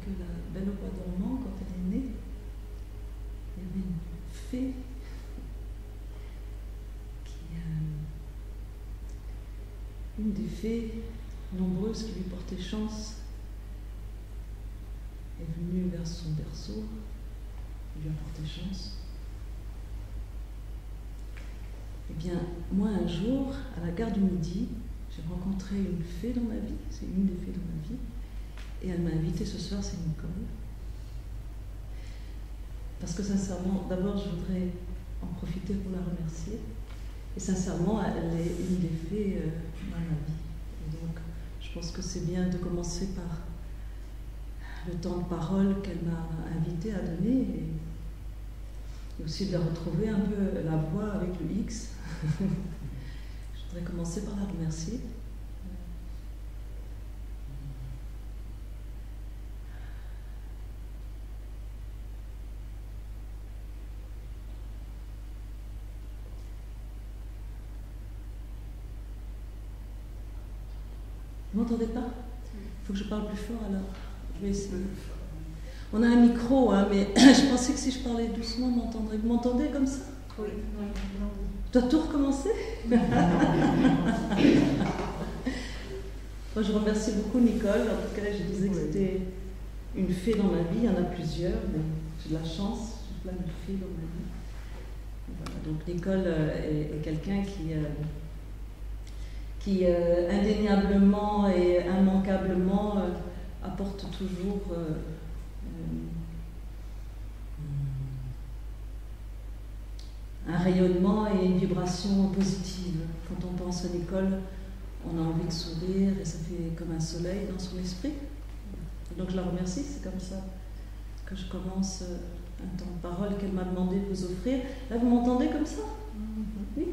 que la Belle au Bois dormant, quand elle est née, il y avait une fée une des fées nombreuses qui lui portait chance est venue vers son berceau, lui a porté chance. Eh bien, moi un jour, à la gare du Midi, j'ai rencontré une fée dans ma vie, c'est une des fées dans ma vie, et elle m'a invitée ce soir, c'est Nicole. Parce que sincèrement, d'abord je voudrais en profiter pour la remercier, et sincèrement, elle est une des fées dans ma vie. Et donc, je pense que c'est bien de commencer par le temps de parole qu'elle m'a invité à donner, et aussi de la retrouver un peu la voix avec le X. Je voudrais commencer par la remercier. Vous m'entendez pas? Il faut que je parle plus fort alors. Je vais essayer. On a un micro, hein, mais je pensais que si je parlais doucement, on m'entendrait. Vous m'entendez comme ça? Oui. Je dois tout recommencer? Moi, je remercie beaucoup Nicole. En tout cas, je disais que c'était une fée dans ma vie. Il y en a plusieurs, mais j'ai de la chance. J'ai plein de fées dans ma vie. Voilà. Donc Nicole est quelqu'un qui indéniablement et immanquablement apporte toujours un rayonnement et une vibration positive. Quand on pense à Nicole, on a envie de sourire et ça fait comme un soleil dans son esprit. Donc je la remercie, c'est comme ça que je commence un temps de parole qu'elle m'a demandé de vous offrir. Là, vous m'entendez comme ça? Oui.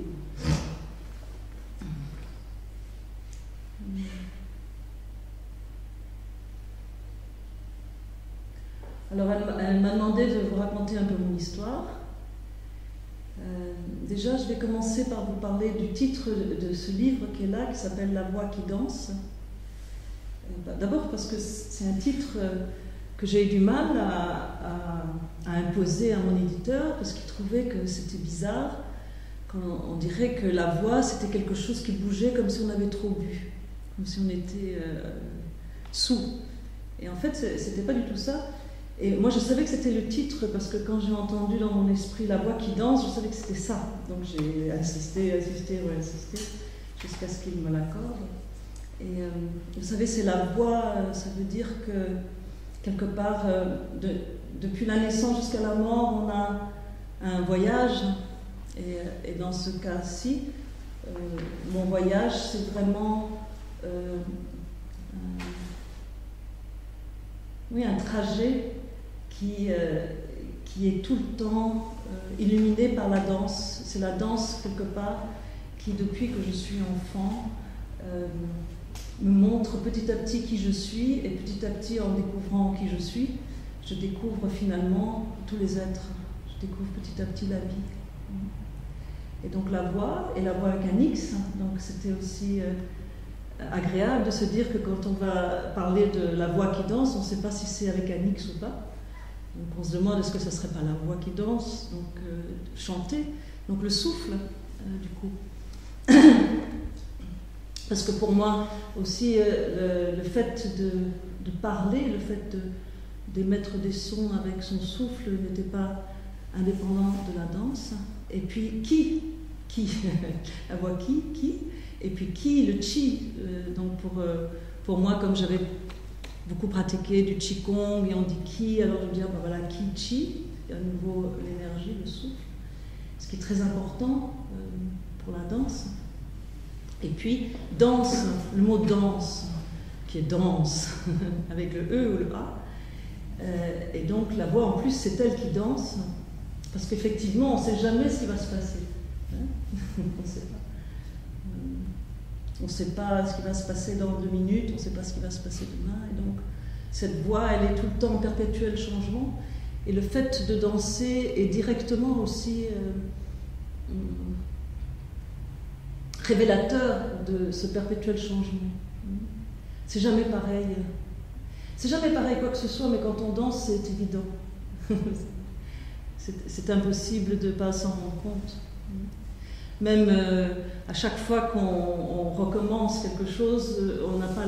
Alors elle m'a demandé de vous raconter un peu mon histoire. Déjà, je vais commencer par vous parler du titre de ce livre qui est là, qui s'appelle La voix qui danse. D'abord parce que c'est un titre que j'ai eu du mal à imposer à mon éditeur, parce qu'il trouvait que c'était bizarre, quand on dirait que la voix c'était quelque chose qui bougeait comme si on avait trop bu, comme si on était sous. Et en fait, c'était pas du tout ça. Et moi, je savais que c'était le titre parce que quand j'ai entendu dans mon esprit la voix qui danse, je savais que c'était ça. Donc j'ai insisté jusqu'à ce qu'il me l'accorde. Et vous savez, c'est la voix, ça veut dire que quelque part, depuis la naissance jusqu'à la mort, on a un voyage. Et dans ce cas-ci, mon voyage, c'est vraiment un trajet qui est tout le temps illuminé par la danse. C'est la danse, quelque part, qui, depuis que je suis enfant, me montre petit à petit qui je suis, et petit à petit, en découvrant qui je suis, je découvre finalement tous les êtres. Je découvre petit à petit la vie. Et donc la voix, et la voix avec un X, donc c'était aussi agréable de se dire que quand on va parler de la voix qui danse, on ne sait pas si c'est avec un X ou pas. Donc on se demande est-ce que ce ne serait pas la voix qui danse, donc chanter, donc le souffle du coup. Parce que pour moi aussi le fait de parler, le fait d'émettre des sons avec son souffle n'était pas indépendant de la danse. Et puis qui la voix qui, et puis qui, le chi. Donc pour moi, comme j'avais beaucoup pratiqué du qigong et on dit qui, alors je me dis voilà, qui, chi, à nouveau l'énergie, le souffle, ce qui est très important pour la danse. Et puis danse, le mot danse, qui est danse avec le E ou le A, et donc la voix en plus c'est elle qui danse, parce qu'effectivement on ne sait jamais ce qui va se passer, hein. On ne sait pas. On ne sait pas ce qui va se passer dans 2 minutes, on ne sait pas ce qui va se passer demain, et donc cette voix, elle est tout le temps en perpétuel changement, et le fait de danser est directement aussi révélateur de ce perpétuel changement. C'est jamais pareil. C'est jamais pareil quoi que ce soit, mais quand on danse, c'est évident. C'est impossible de ne pas s'en rendre compte. Même à chaque fois qu'on recommence quelque chose, on n'a pas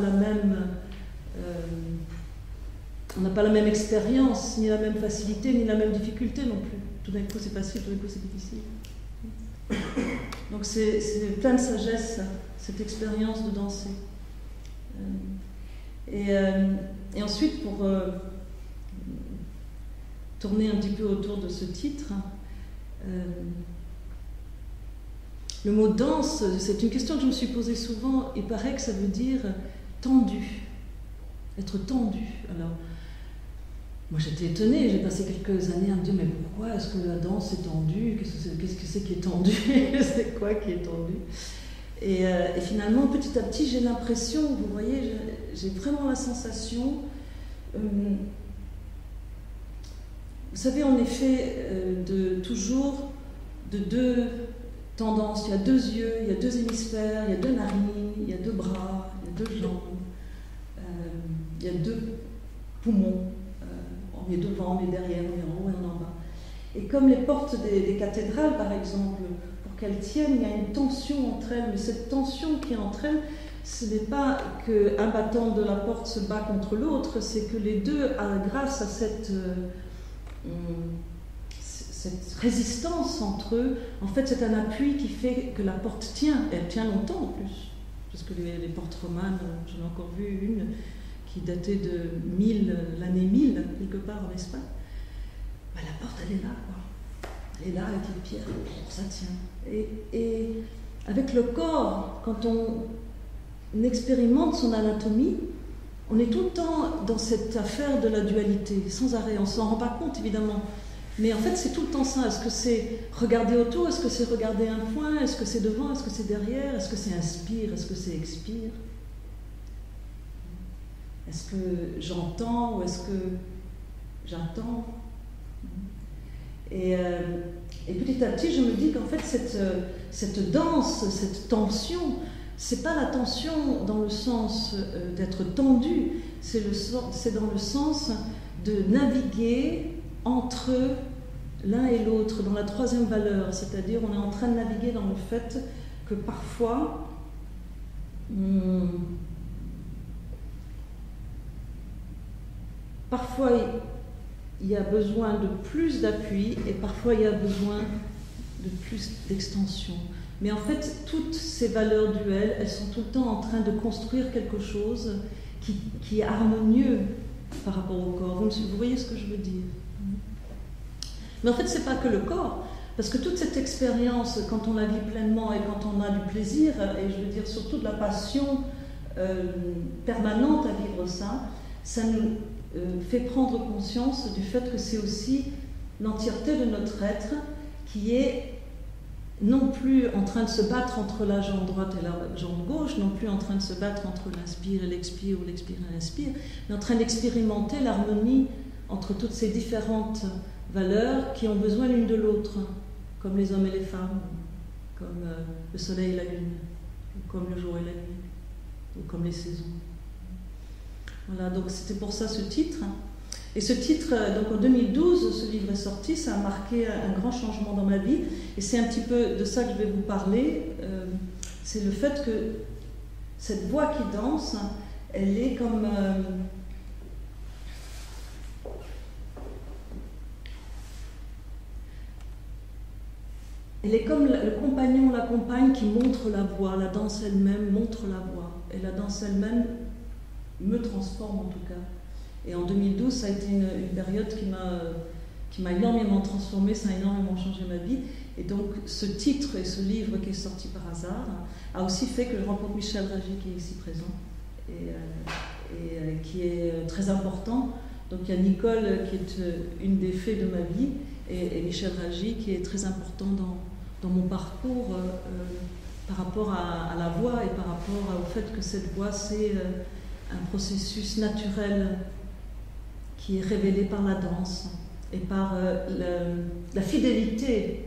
la même expérience, ni la même facilité, ni la même difficulté non plus. Tout d'un coup c'est facile, tout d'un coup c'est difficile. Donc c'est plein de sagesse, cette expérience de danser. Et ensuite, pour tourner un petit peu autour de ce titre, le mot danse, c'est une question que je me suis posée souvent. Il paraît que ça veut dire tendu, être tendu. Alors, moi j'étais étonnée, j'ai passé quelques années à me dire mais pourquoi est-ce que la danse est tendue? Qu'est-ce que c'est qui est tendu? C'est quoi qui est tendu? Et finalement, petit à petit, j'ai l'impression, vous voyez, j'ai vraiment la sensation, vous savez, en effet, toujours de deux tendances. Il y a deux yeux, il y a deux hémisphères, il y a deux narines, il y a deux bras, il y a deux jambes, il y a deux poumons. On est devant, on est derrière, on est en haut et on est en bas. Et comme les portes des cathédrales, par exemple, pour qu'elles tiennent, il y a une tension entre elles. Mais cette tension qui est entre elles, ce n'est pas qu'un battant de la porte se bat contre l'autre, c'est que les deux, grâce à cette résistance entre eux, en fait, c'est un appui qui fait que la porte tient. Et elle tient longtemps en plus. Parce que les portes romanes, j'en ai encore vu une qui datait de l'année 1000, quelque part en Espagne. Ben, la porte, elle est là, quoi. Elle est là avec les pierres, ça tient. Et avec le corps, quand on expérimente son anatomie, on est tout le temps dans cette affaire de la dualité, sans arrêt. On ne s'en rend pas compte, évidemment. Mais en fait, c'est tout le temps ça. Est-ce que c'est regarder autour? Est-ce que c'est regarder un point? Est-ce que c'est devant? Est-ce que c'est derrière? Est-ce que c'est inspire? Est-ce que c'est expire? Est-ce que j'entends ou est-ce que j'attends? Et petit à petit, je me dis qu'en fait, cette danse, cette tension, c'est pas la tension dans le sens d'être tendu, c'est dans le sens de naviguer entre l'un et l'autre, dans la troisième valeur, c'est-à-dire on est en train de naviguer dans le fait que parfois il y a besoin de plus d'appui et parfois il y a besoin de plus d'extension. Mais en fait, toutes ces valeurs duelles, elles sont tout le temps en train de construire quelque chose qui est harmonieux par rapport au corps. Vous voyez ce que je veux dire? Mais en fait, ce n'est pas que le corps, parce que toute cette expérience, quand on la vit pleinement et quand on a du plaisir, et je veux dire surtout de la passion permanente à vivre ça nous fait prendre conscience du fait que c'est aussi l'entièreté de notre être qui est non plus en train de se battre entre la jambe droite et la jambe gauche, non plus en train de se battre entre l'inspire et l'expire ou l'expire et l'inspire, mais en train d'expérimenter l'harmonie entre toutes ces différentes valeurs qui ont besoin l'une de l'autre, comme les hommes et les femmes, comme le soleil et la lune, comme le jour et la nuit, ou comme les saisons. Voilà, donc c'était pour ça ce titre. Et ce titre, donc en 2012, ce livre est sorti, ça a marqué un grand changement dans ma vie. Et c'est un petit peu de ça que je vais vous parler. C'est le fait que cette voix qui danse, elle est comme... elle est comme le compagnon, la compagne qui montre la voie. La danse elle-même montre la voie. Et la danse elle-même me transforme en tout cas. Et en 2012, ça a été une période qui m'a énormément transformée, ça a énormément changé ma vie. Et donc ce titre et ce livre qui est sorti par hasard a aussi fait que je rencontre Michel Ragy qui est ici présent et qui est très important. Donc il y a Nicole qui est une des fées de ma vie et Michel Ragy qui est très important dans mon parcours par rapport à la voix et par rapport au fait que cette voix c'est un processus naturel qui est révélé par la danse et par la fidélité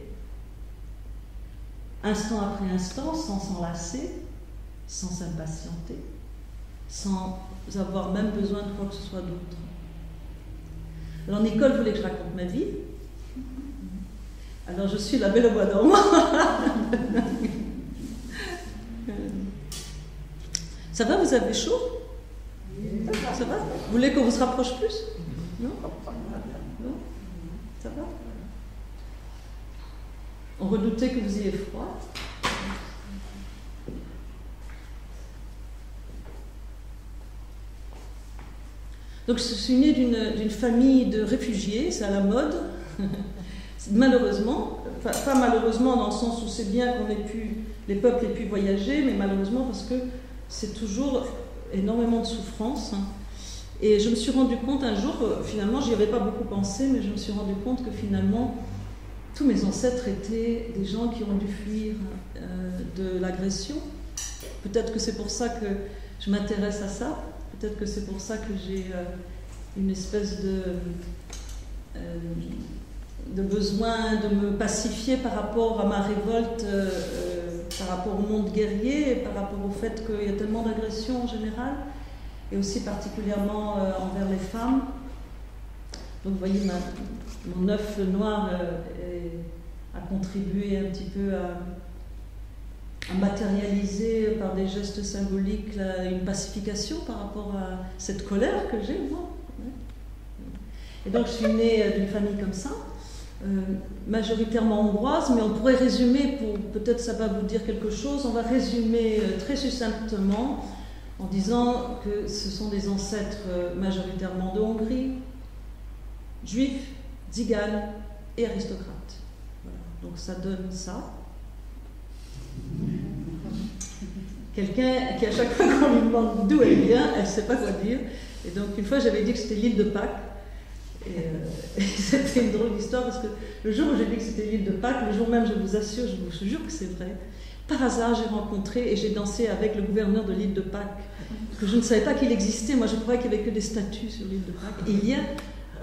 instant après instant, sans s'enlacer, sans s'impatienter, sans avoir même besoin de quoi que ce soit d'autre. Alors Nicole voulait que je raconte ma vie. Alors je suis la belle au bois dormant. Ça va, vous avez chaud? Ça va? Vous voulez qu'on se rapproche plus? Non? Non? Ça va? On redoutait que vous ayez froid. Donc je suis née d'une famille de réfugiés, c'est à la mode. Malheureusement, pas malheureusement dans le sens où c'est bien les peuples aient pu voyager, mais malheureusement parce que c'est toujours énormément de souffrance. Et je me suis rendu compte un jour, finalement, j'y avais pas beaucoup pensé, mais je me suis rendu compte que finalement, tous mes ancêtres étaient des gens qui ont dû fuir de l'agression. Peut-être que c'est pour ça que je m'intéresse à ça. Peut-être que c'est pour ça que j'ai une espèce de besoin de me pacifier par rapport à ma révolte, par rapport au monde guerrier, et par rapport au fait qu'il y a tellement d'agressions en général, et aussi particulièrement envers les femmes. Donc vous voyez, mon œuf noir a contribué un petit peu à matérialiser par des gestes symboliques une pacification par rapport à cette colère que j'ai, moi. Et donc je suis née d'une famille comme ça, majoritairement hongroise, mais on pourrait résumer, peut-être ça va vous dire quelque chose, on va résumer très succinctement en disant que ce sont des ancêtres majoritairement de Hongrie, juifs, tziganes et aristocrates. Voilà. Donc ça donne ça. Quelqu'un qui, à chaque fois qu'on lui demande d'où elle vient, elle ne sait pas quoi dire. Et donc, une fois, j'avais dit que c'était l'île de Pâques. Et c'était une drôle d'histoire parce que le jour où j'ai dit que c'était l'île de Pâques, le jour même, je vous assure, je vous jure que c'est vrai, par hasard, j'ai rencontré et j'ai dansé avec le gouverneur de l'île de Pâques, que je ne savais pas qu'il existait. Moi, je croyais qu'il n'y avait que des statues sur l'île de Pâques. Et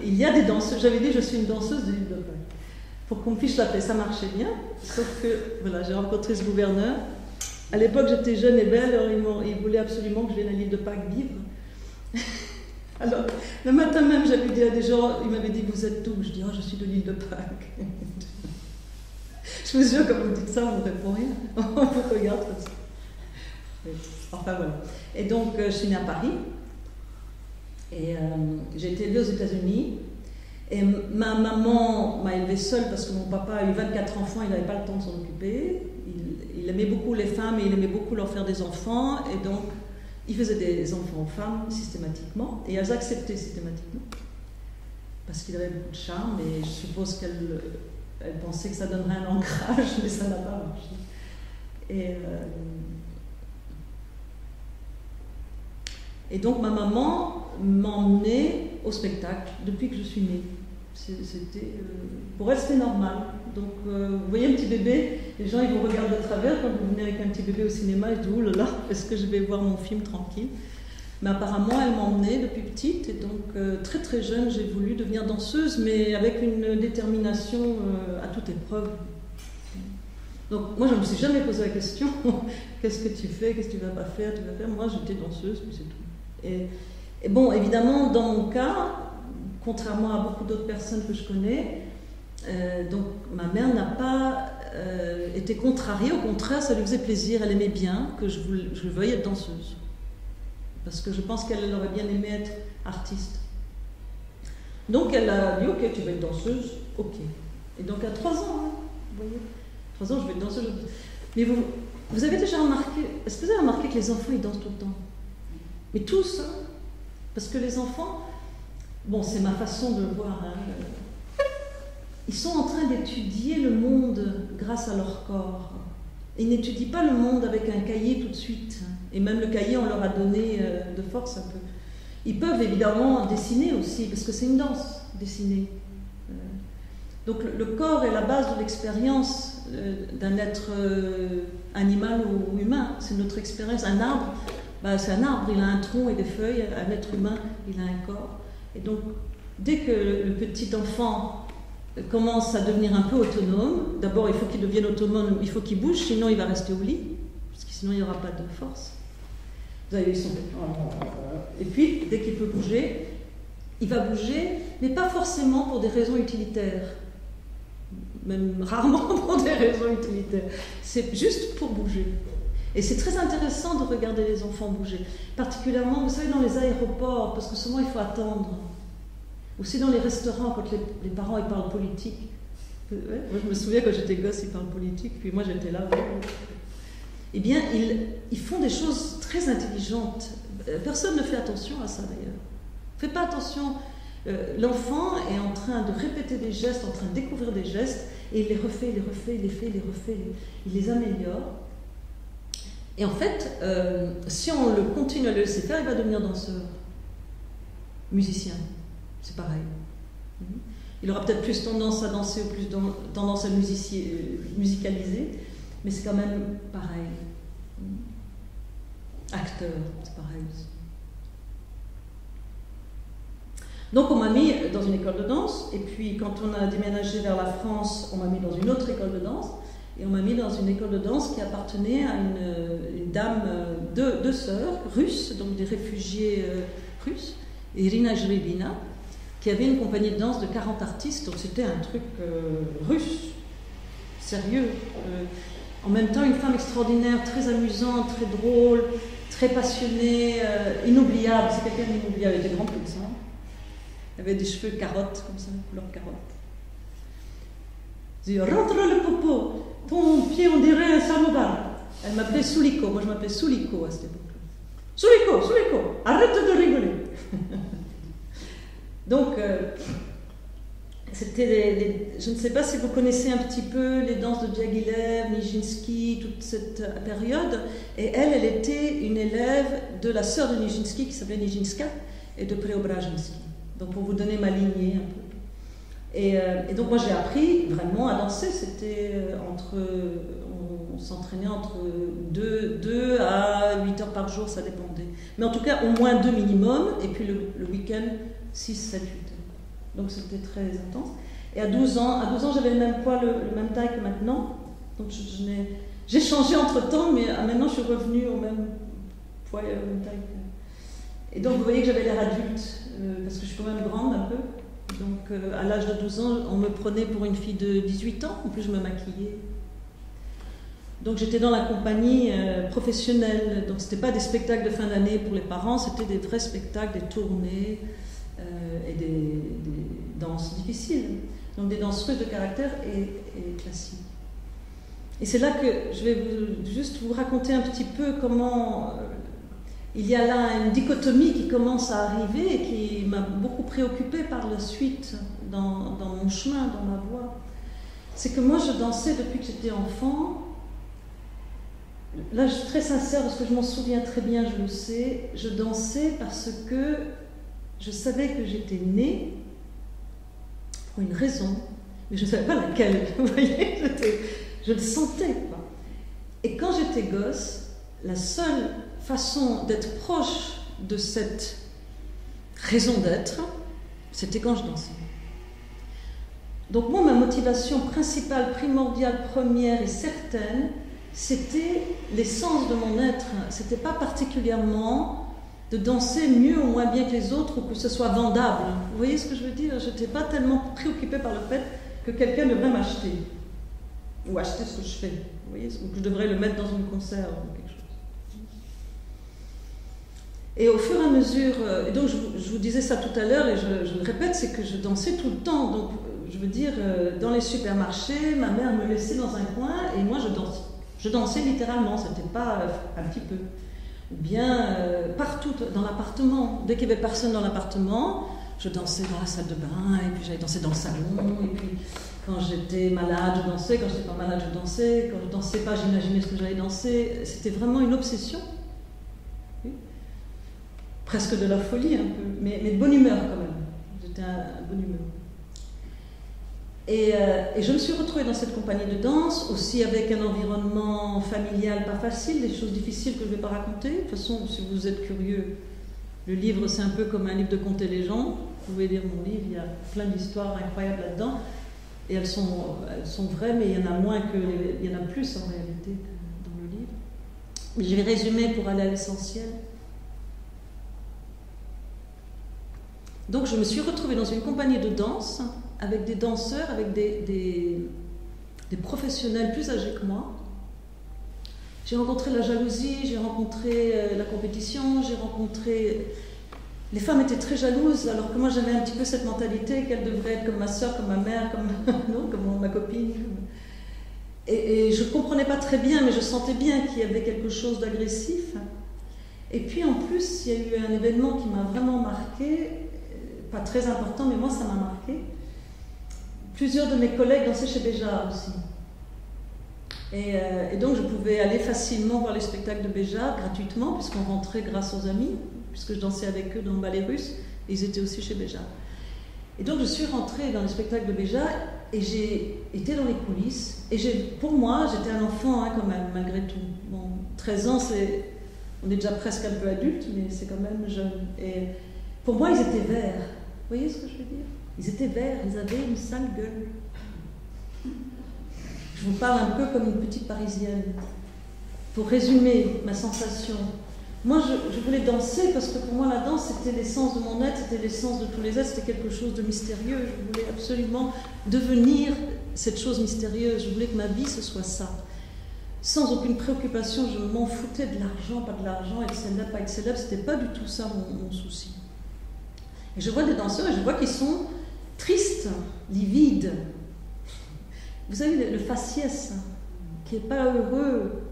il y a des danseuses. J'avais dit, je suis une danseuse de l'île de Pâques. Pour qu'on puisse l'appeler, ça marchait bien. Sauf que, voilà, j'ai rencontré ce gouverneur. À l'époque, j'étais jeune et belle, alors il voulait absolument que je vienne à l'île de Pâques vivre. Alors, le matin même, j'avais dit à des gens, ils m'avaient dit, vous êtes d'où? Je dis, je suis de l'île de Pâques. Je vous jure, quand vous dites ça, on ne répond rien. On vous regarde comme ça. Enfin, voilà. Et donc, je suis née à Paris. Et j'ai été élevée aux États-Unis. Et ma maman m'a élevée seule parce que mon papa a eu 24 enfants, il n'avait pas le temps de s'en occuper. Il aimait beaucoup les femmes et il aimait beaucoup leur faire des enfants. Et donc, il faisait des enfants aux femmes systématiquement. Et elles acceptaient systématiquement. Parce qu'il avait beaucoup de charme. Et je suppose qu'elle pensait que ça donnerait un ancrage, mais ça n'a pas marché. Et donc, ma maman m'emmenait au spectacle depuis que je suis née. Pour elle, c'était normal. Donc, vous voyez un petit bébé, les gens ils vous regardent de travers quand vous venez avec un petit bébé au cinéma, ils disent « Ouh là là, est-ce que je vais voir mon film tranquille ?» Mais apparemment, elle m'emmenait depuis petite, et donc très très jeune, j'ai voulu devenir danseuse, mais avec une détermination à toute épreuve. Donc, moi, je ne me suis jamais posé la question « Qu'est-ce que tu fais? Qu'est-ce que tu vas pas faire? Moi, j'étais danseuse, puis c'est tout. Et bon, évidemment, dans mon cas, contrairement à beaucoup d'autres personnes que je connais, donc ma mère n'a pas été contrariée, au contraire, ça lui faisait plaisir, elle aimait bien que je veuille être danseuse. Parce que je pense qu'elle aurait bien aimé être artiste. Donc elle a dit, ok, tu vas être danseuse, ok. Et donc à 3 ans, hein, vous voyez, 3 ans, je vais être danseuse. Mais vous avez déjà remarqué, est-ce que vous avez remarqué que les enfants, ils dansent tout le temps? Mais tous, hein. Parce que les enfants, bon, c'est ma façon de le voir, hein, ils sont en train d'étudier le monde grâce à leur corps. Ils n'étudient pas le monde avec un cahier tout de suite. Et même le cahier, on leur a donné de force un peu. Ils peuvent évidemment dessiner aussi, parce que c'est une danse, dessiner. Donc le corps est la base de l'expérience d'un être animal ou humain. C'est notre expérience. Un arbre, c'est un arbre, il a un tronc et des feuilles. Un être humain, il a un corps. Et donc, dès que le petit enfant commence à devenir un peu autonome, d'abord il faut qu'il devienne autonome, il faut qu'il bouge, sinon il va rester au lit, parce que sinon il n'y aura pas de force. Vous avez vu son... Et puis, dès qu'il peut bouger, il va bouger, mais pas forcément pour des raisons utilitaires. Même rarement pour des raisons utilitaires. C'est juste pour bouger. Et c'est très intéressant de regarder les enfants bouger. Particulièrement, vous savez, dans les aéroports, parce que souvent il faut attendre. Aussi dans les restaurants, quand les parents ils parlent politique. Ouais, moi je me souviens quand j'étais gosse, ils parlent politique, puis moi j'étais là. Eh bien, ils font des choses très intelligentes. Personne ne fait attention à ça d'ailleurs. Faites pas attention. L'enfant est en train de répéter des gestes, en train de découvrir des gestes, et il les refait, il les refait, il les fait, il les refait, il les améliore. Et en fait, si on le continue à le laisser faire, il va devenir danseur, musicien. C'est pareil. Il aura peut-être plus tendance à danser ou plus tendance à musicaliser, mais c'est quand même pareil. Acteur, c'est pareil aussi. Donc on m'a mis dans une école de danse, et puis quand on a déménagé vers la France, on m'a mis dans une autre école de danse, et on m'a mis dans une école de danse qui appartenait à une dame, deux sœurs russes, donc des réfugiés russes, Irina Jrebina, qui avait une compagnie de danse de 40 artistes, donc c'était un truc russe, sérieux. En même temps, une femme extraordinaire, très amusante, très drôle, très passionnée, inoubliable. C'est quelqu'un d'inoubliable, elle était grande comme ça. Elle avait des cheveux carottes, comme ça, couleur carotte. Je dis, rentre le popo, ton pied on dirait un samovar. Elle m'appelait Souliko, moi je m'appelais Souliko à cette époque-là. Souliko, arrête de rigoler. Donc, c'était je ne sais pas si vous connaissez un petit peu les danses de Diaghilev, Nijinsky, toute cette période. Et elle était une élève de la sœur de Nijinsky qui s'appelait Nijinska et de Preobrajensky. Donc pour vous donner ma lignée un peu. Et donc moi j'ai appris vraiment à danser. C'était on s'entraînait entre 2 à 8 heures par jour, ça dépendait. Mais en tout cas au moins 2 minimum, et puis le week-end 6, 7, 8 heures. Donc c'était très intense. Et à 12 ans j'avais le même poids, le même taille que maintenant. Donc j'ai changé entre temps, mais maintenant je suis revenue au même poids et à la même taille. Et donc vous voyez que j'avais l'air adulte, parce que je suis quand même grande un peu. Donc à l'âge de 12 ans, on me prenait pour une fille de 18 ans, en plus je me maquillais. Donc j'étais dans la compagnie professionnelle, donc c'était pas des spectacles de fin d'année pour les parents, c'était des vrais spectacles, des tournées et des danses difficiles. Donc des danses russes de caractère et classiques. Et c'est là que je vais juste vous raconter un petit peu comment... il y a là une dichotomie qui commence à arriver et qui m'a beaucoup préoccupée par la suite dans mon chemin, dans ma voie. C'est que moi, je dansais depuis que j'étais enfant. Là, je suis très sincère parce que je m'en souviens très bien, je le sais. Je dansais parce que je savais que j'étais née pour une raison, mais je ne savais pas laquelle. Vous voyez, je le sentais, quoi. Et quand j'étais gosse, la seule façon d'être proche de cette raison d'être, c'était quand je dansais. Donc moi, ma motivation principale, primordiale, première et certaine, c'était l'essence de mon être. C'était pas particulièrement de danser mieux ou moins bien que les autres ou que ce soit vendable. Vous voyez ce que je veux dire? Je n'étais pas tellement préoccupée par le fait que quelqu'un devrait m'acheter ou acheter ce que je fais. Vous voyez, ou que je devrais le mettre dans une conserve ou quelque chose. Et au fur et à mesure, et donc je vous disais ça tout à l'heure et je le répète, c'est que je dansais tout le temps. Donc je veux dire, dans les supermarchés, ma mère me laissait dans un coin et moi je dansais littéralement, c'était pas un petit peu. Ou bien partout dans l'appartement. Dès qu'il n'y avait personne dans l'appartement, je dansais dans la salle de bain et puis j'allais danser dans le salon. Et puis quand j'étais malade, je dansais. Quand j'étais pas malade, je dansais. Quand je dansais pas, j'imaginais ce que j'allais danser. C'était vraiment une obsession. Oui. Presque de la folie un peu, mais de bonne humeur quand même. J'étais à bonne humeur. Et je me suis retrouvée dans cette compagnie de danse, aussi avec un environnement familial pas facile, des choses difficiles que je ne vais pas raconter. De toute façon, si vous êtes curieux, le livre c'est un peu comme un livre de contes et légendes. Vous pouvez lire mon livre, il y a plein d'histoires incroyables là-dedans. Et elles sont vraies, mais il y en a moins il y en a plus en réalité que dans le livre. Mais je vais résumer pour aller à l'essentiel. Donc je me suis retrouvée dans une compagnie de danse avec des danseurs, avec des professionnels plus âgés que moi. J'ai rencontré la jalousie, j'ai rencontré la compétition, j'ai rencontré... Les femmes étaient très jalouses, alors que moi j'avais un petit peu cette mentalité qu'elles devraient être comme ma soeur, comme ma mère, non, comme ma copine. Et je ne comprenais pas très bien, mais je sentais bien qu'il y avait quelque chose d'agressif. Et puis en plus, il y a eu un événement qui m'a vraiment marqué, pas très important, mais moi ça m'a marqué. Plusieurs de mes collègues dansaient chez Béjart aussi. Et donc je pouvais aller facilement voir les spectacles de Béjart gratuitement, puisqu'on rentrait grâce aux amis, puisque je dansais avec eux dans le ballet russe, et ils étaient aussi chez Béjart. Et donc je suis rentrée dans les spectacles de Béjart, et j'ai été dans les coulisses, et pour moi, j'étais un enfant quand même, malgré tout. Bon, 13 ans, on est déjà presque un peu adulte, mais c'est quand même jeune. Et pour moi, ils étaient verts. Vous voyez ce que je veux dire? Ils étaient verts, ils avaient une sale gueule. Je vous parle un peu comme une petite Parisienne. Pour résumer ma sensation, moi je voulais danser parce que pour moi la danse c'était l'essence de mon être, c'était l'essence de tous les êtres, c'était quelque chose de mystérieux. Je voulais absolument devenir cette chose mystérieuse. Je voulais que ma vie ce soit ça. Sans aucune préoccupation, je m'en foutais de l'argent, pas de l'argent, être célèbre, pas être célèbre, c'était pas du tout ça mon souci. Et je vois des danseurs et je vois qu'ils sont tristes, livides. Vous savez, le faciès, qui n'est pas heureux.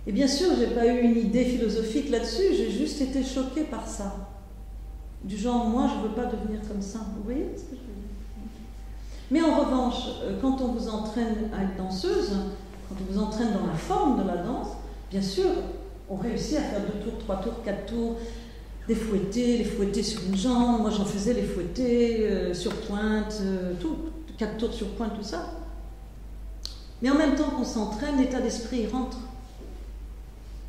Et bien sûr, je n'ai pas eu une idée philosophique là-dessus, j'ai juste été choquée par ça. Du genre, moi, je ne veux pas devenir comme ça. Vous voyez ce que je veux dire? Mais en revanche, quand on vous entraîne à être danseuse, quand on vous entraîne dans la forme de la danse, bien sûr, on réussit à faire 2 tours, 3 tours, 4 tours, les fouettés sur une jambe. Moi, j'en faisais les fouettés sur pointe, tout, 4 tours sur pointe, tout ça. Mais en même temps qu'on s'entraîne, l'état d'esprit rentre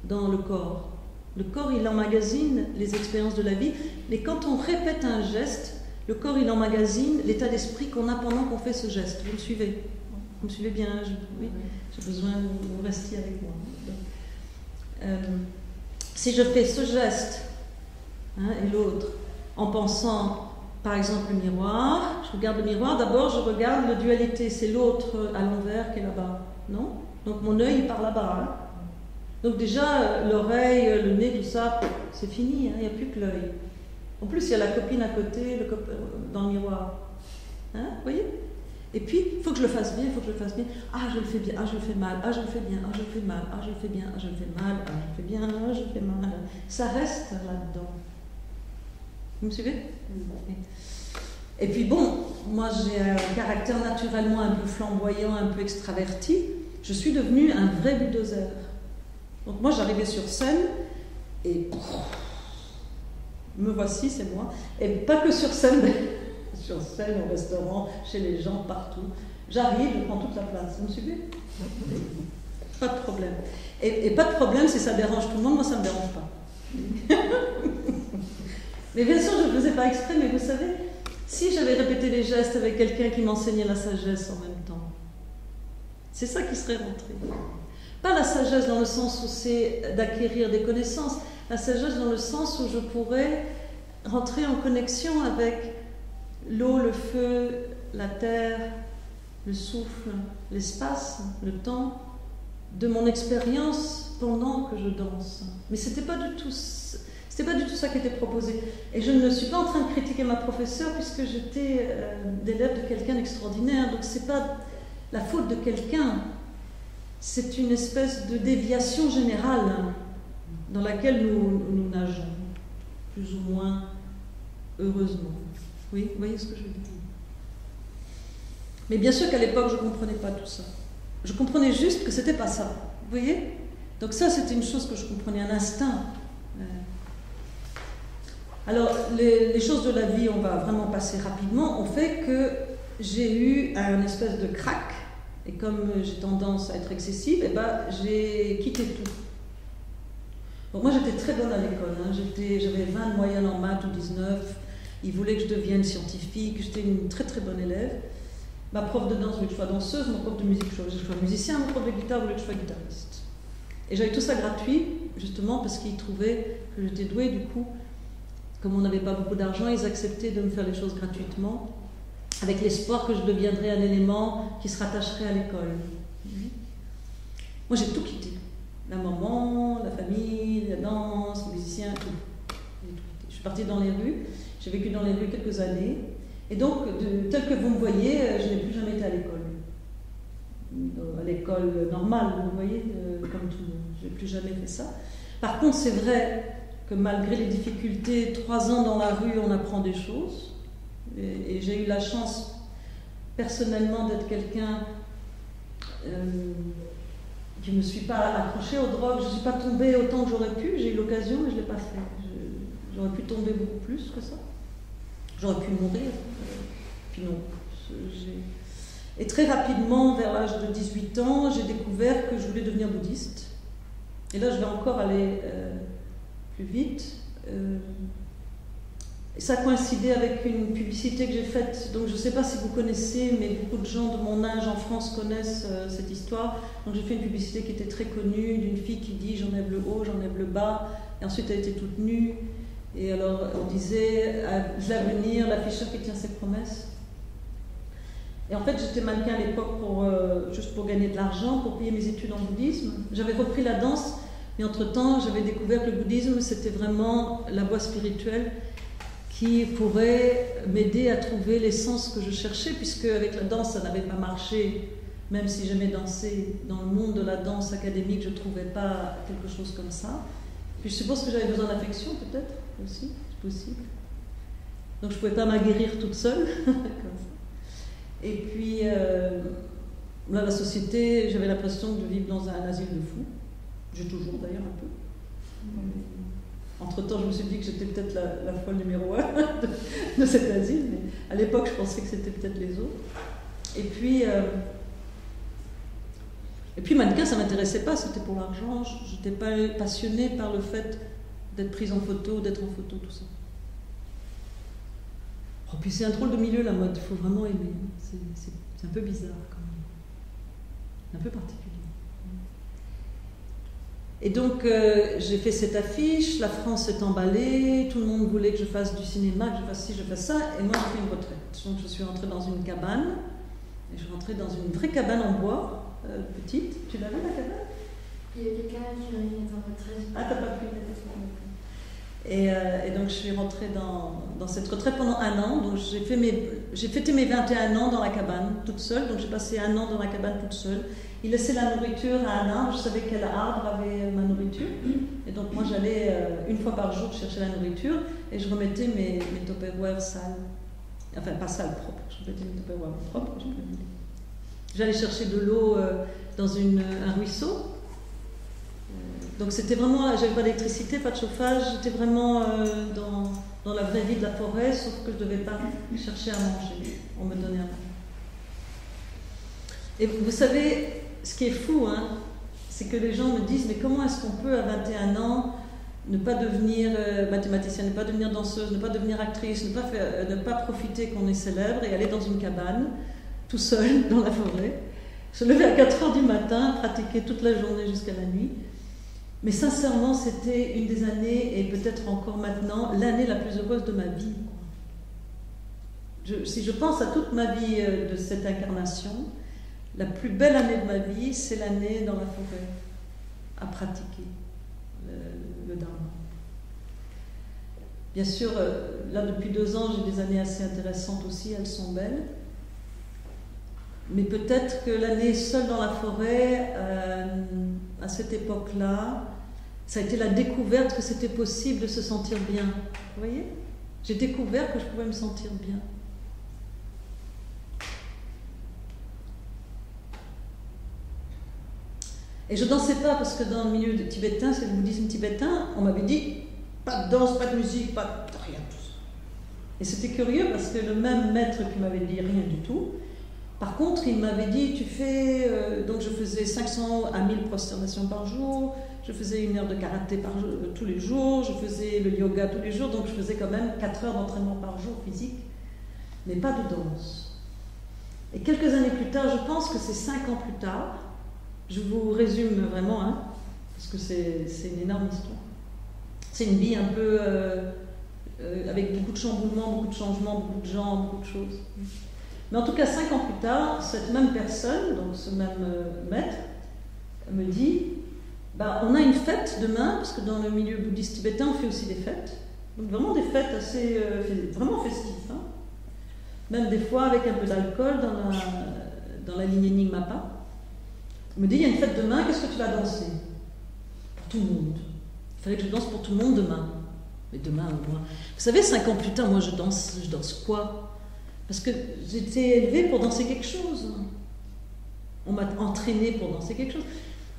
dans le corps. Le corps, il emmagasine les expériences de la vie, mais quand on répète un geste, le corps, il emmagasine l'état d'esprit qu'on a pendant qu'on fait ce geste. Vous me suivez? Vous me suivez bien? Oui, j'ai besoin que vous restiez avec moi. Si je fais ce geste et l'autre, en pensant, par exemple, le miroir, je regarde le miroir, d'abord je regarde la dualité, c'est l'autre à l'envers qui est là-bas, non? Donc mon œil est par là-bas. Hein? Donc déjà, l'oreille, le nez, tout ça, c'est fini, il n'y a plus que l'œil. En plus, il y a la copine à côté, dans le miroir. Hein? Vous voyez? Et puis, il faut que je le fasse bien, il faut que je le fasse bien. Ah, je le fais bien, ah, je le fais mal, ah, je le fais bien, ah, je le fais mal, ah, je le fais bien, ah, je le fais mal, ah, je le fais bien, ah, je le fais mal. Ça reste là-dedans. Vous me suivez? Oui. Et puis bon, moi j'ai un caractère naturellement un peu flamboyant, un peu extraverti. Je suis devenue un vrai bulldozer. Donc moi j'arrivais sur scène et me voici, c'est moi. Et pas que sur scène, mais sur scène, au restaurant, chez les gens, partout. J'arrive, je prends toute la place. Vous me suivez? Pas de problème. Et pas de problème si ça dérange tout le monde, moi ça ne me dérange pas. Mais bien sûr, je ne le faisais pas exprès, mais vous savez, si j'avais répété les gestes avec quelqu'un qui m'enseignait la sagesse en même temps, c'est ça qui serait rentré. Pas la sagesse dans le sens où c'est d'acquérir des connaissances, la sagesse dans le sens où je pourrais rentrer en connexion avec l'eau, le feu, la terre, le souffle, l'espace, le temps, de mon expérience pendant que je danse. Mais c'était pas du tout ça qui était proposé. Et je ne suis pas en train de critiquer ma professeure puisque j'étais l'élève de quelqu'un d'extraordinaire. Donc c'est pas la faute de quelqu'un. C'est une espèce de déviation générale dans laquelle nous nageons, plus ou moins heureusement. Oui, vous voyez ce que je veux dire? Mais bien sûr qu'à l'époque, je ne comprenais pas tout ça. Je comprenais juste que c'était pas ça. Vous voyez? Donc ça, c'était une chose que je comprenais, un instinct. Alors, les choses de la vie, on va vraiment passer rapidement, ont fait que j'ai eu un espèce de crack, et comme j'ai tendance à être excessive, eh ben, j'ai quitté tout. Donc moi, j'étais très bonne à l'école, hein. J'avais 20 de moyenne en maths ou 19, ils voulaient que je devienne scientifique, j'étais une très très bonne élève. Ma prof de danse voulait que je sois danseuse, mon prof de musique voulait que je sois musicien, mon prof de guitare voulait que je sois guitariste. Et j'avais tout ça gratuit, justement parce qu'ils trouvaient que j'étais douée, du coup, comme on n'avait pas beaucoup d'argent, ils acceptaient de me faire les choses gratuitement, avec l'espoir que je deviendrais un élément qui se rattacherait à l'école. Moi, j'ai tout quitté. La maman, la famille, la danse, les musiciens, tout. Je suis partie dans les rues. J'ai vécu dans les rues quelques années. Et donc, tel que vous me voyez, je n'ai plus jamais été à l'école. À l'école normale, vous voyez, comme tout le monde. Je n'ai plus jamais fait ça. Par contre, c'est vrai que malgré les difficultés, 3 ans dans la rue, on apprend des choses. Et j'ai eu la chance, personnellement, d'être quelqu'un qui ne me suis pas accrochée aux drogues. Je ne suis pas tombée autant que j'aurais pu. J'ai eu l'occasion, mais je ne l'ai pas fait. J'aurais pu tomber beaucoup plus que ça. J'aurais pu mourir. Puis non. Et très rapidement, vers l'âge de 18 ans, j'ai découvert que je voulais devenir bouddhiste. Et là, je vais encore aller plus vite. Et ça a coïncidé avec une publicité que j'ai faite. Donc, je ne sais pas si vous connaissez, mais beaucoup de gens de mon âge en France connaissent cette histoire. Donc, j'ai fait une publicité qui était très connue, d'une fille qui dit « j'enlève le haut, j'enlève le bas ». Et ensuite, elle était toute nue. Et alors, on disait « l'avenir, l'afficheur qui tient ses promesses ». Et en fait, j'étais mannequin à l'époque juste pour gagner de l'argent, pour payer mes études en bouddhisme. J'avais repris la danse, mais entre-temps, j'avais découvert que le bouddhisme, c'était vraiment la voie spirituelle qui pourrait m'aider à trouver l'essence que je cherchais, puisque avec la danse, ça n'avait pas marché. Même si j'aimais danser, dans le monde de la danse académique, je ne trouvais pas quelque chose comme ça. Puis je suppose que j'avais besoin d'affection, peut-être, aussi, c'est possible. Donc je ne pouvais pas m'aguerrir toute seule, comme ça. Et puis, là, la société, j'avais l'impression de vivre dans un asile de fous. J'ai toujours, d'ailleurs, un peu. Entre-temps, je me suis dit que j'étais peut-être la folle numéro 1 de cet asile, mais à l'époque, je pensais que c'était peut-être les autres. Et puis mannequin, ça ne m'intéressait pas, c'était pour l'argent. Je n'étais pas passionnée par le fait d'être prise en photo, d'être en photo, tout ça. Oh, puis c'est un drôle de milieu, la mode, il faut vraiment aimer. C'est un peu bizarre, quand même. Un peu particulier. Et donc, j'ai fait cette affiche, la France est emballée, tout le monde voulait que je fasse du cinéma, que je fasse ci, je fasse ça, et moi j'ai fait une retraite. Donc je suis rentrée dans une cabane, et je suis rentrée dans une vraie cabane en bois, petite. Tu l'as vu, la cabane? Il y a quelqu'un qui est en retraite. Ah, t'as pas pris la tête. Et donc je suis rentrée dans cette retraite pendant 1 an. Donc j'ai fêté mes 21 ans dans la cabane, toute seule. Donc j'ai passé 1 an dans la cabane toute seule. Il laissait la nourriture à un arbre. Je savais quel arbre avait ma nourriture. Et donc moi j'allais 1 fois par jour chercher la nourriture et je remettais mes Tupperware sales. Enfin pas sales, propres. Je remettais mes Tupperware propres. J'allais chercher de l'eau dans un ruisseau. Donc c'était vraiment, j'avais pas d'électricité, pas de chauffage, j'étais vraiment dans la vraie vie de la forêt, sauf que je devais pas chercher à manger, on me donnait à manger. Et vous savez, ce qui est fou, hein, c'est que les gens me disent, mais comment est-ce qu'on peut à 21 ans ne pas devenir mathématicienne, ne pas devenir danseuse, ne pas devenir actrice, ne pas profiter qu'on est célèbre et aller dans une cabane, tout seul, dans la forêt, se lever à 4 heures du matin, pratiquer toute la journée jusqu'à la nuit. Mais sincèrement, c'était une des années, et peut-être encore maintenant, l'année la plus heureuse de ma vie. Si je pense à toute ma vie de cette incarnation, la plus belle année de ma vie, c'est l'année dans la forêt, à pratiquer le Dharma. Bien sûr, là, depuis 2 ans, j'ai des années assez intéressantes aussi, elles sont belles. Mais peut-être que l'année seule dans la forêt, à cette époque-là, ça a été la découverte que c'était possible de se sentir bien. Vous voyez? J'ai découvert que je pouvais me sentir bien. Et je ne dansais pas parce que dans le milieu tibétain, c'est le bouddhisme tibétain, on m'avait dit pas de danse, pas de musique, pas de rien, tout ça. Et c'était curieux parce que le même maître qui m'avait dit rien du tout, par contre, il m'avait dit, tu fais... donc je faisais 500 à 1000 prosternations par jour, je faisais 1 heure de karaté tous les jours, je faisais le yoga tous les jours, donc je faisais quand même 4 heures d'entraînement par jour physique, mais pas de danse. Et quelques années plus tard, je pense que c'est 5 ans plus tard, je vous résume vraiment, hein, parce que c'est une énorme histoire. C'est une vie un peu avec beaucoup de chamboulements, beaucoup de changements, beaucoup de gens, beaucoup de choses. Mais en tout cas, 5 ans plus tard, cette même personne, donc ce même maître, me dit, on a une fête demain, parce que dans le milieu bouddhiste tibétain, on fait aussi des fêtes. Donc vraiment des fêtes assez, vraiment festives. Hein. Même des fois avec un peu d'alcool dans la lignée Nyingmapa. Il me dit, il y a une fête demain, qu'est-ce que tu vas danser? Pour tout le monde. Il fallait que je danse pour tout le monde demain. Mais demain, moi. Vous savez, 5 ans plus tard, moi je danse quoi? Parce que j'étais élevée pour danser quelque chose. On m'a entraînée pour danser quelque chose.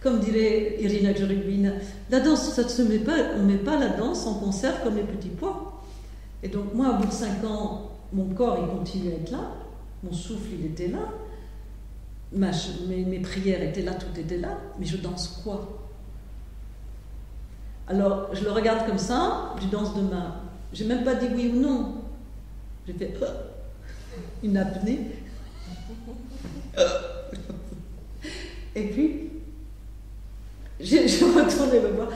Comme dirait Irina Jurubina, la danse, ça ne se met pas, on ne met pas la danse en conserve comme les petits pois. Et donc moi, au bout de 5 ans, mon corps, il continue à être là, mon souffle, il était là, mes prières étaient là, tout était là, mais je danse quoi? Alors, je le regarde comme ça, je danse demain. Je n'ai même pas dit oui ou non. J'ai fait une apnée. Et puis, je retournais me voir.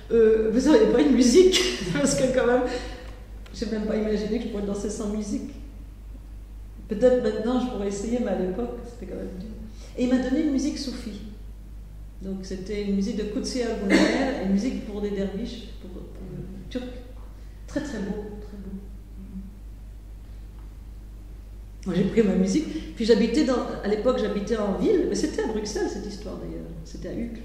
Vous n'avez pas une musique? Parce que quand même, je n'ai même pas imaginé que je pourrais danser sans musique. Peut-être maintenant je pourrais essayer, mais à l'époque, c'était quand même dur. Et il m'a donné une musique soufie. Donc c'était une musique de Kutsi Al-Gunner, une musique pour des derviches, pour les Turcs. Très très beau, très beau. Moi j'ai pris ma musique, puis à l'époque j'habitais en ville, mais c'était à Bruxelles cette histoire d'ailleurs, c'était à Uccle.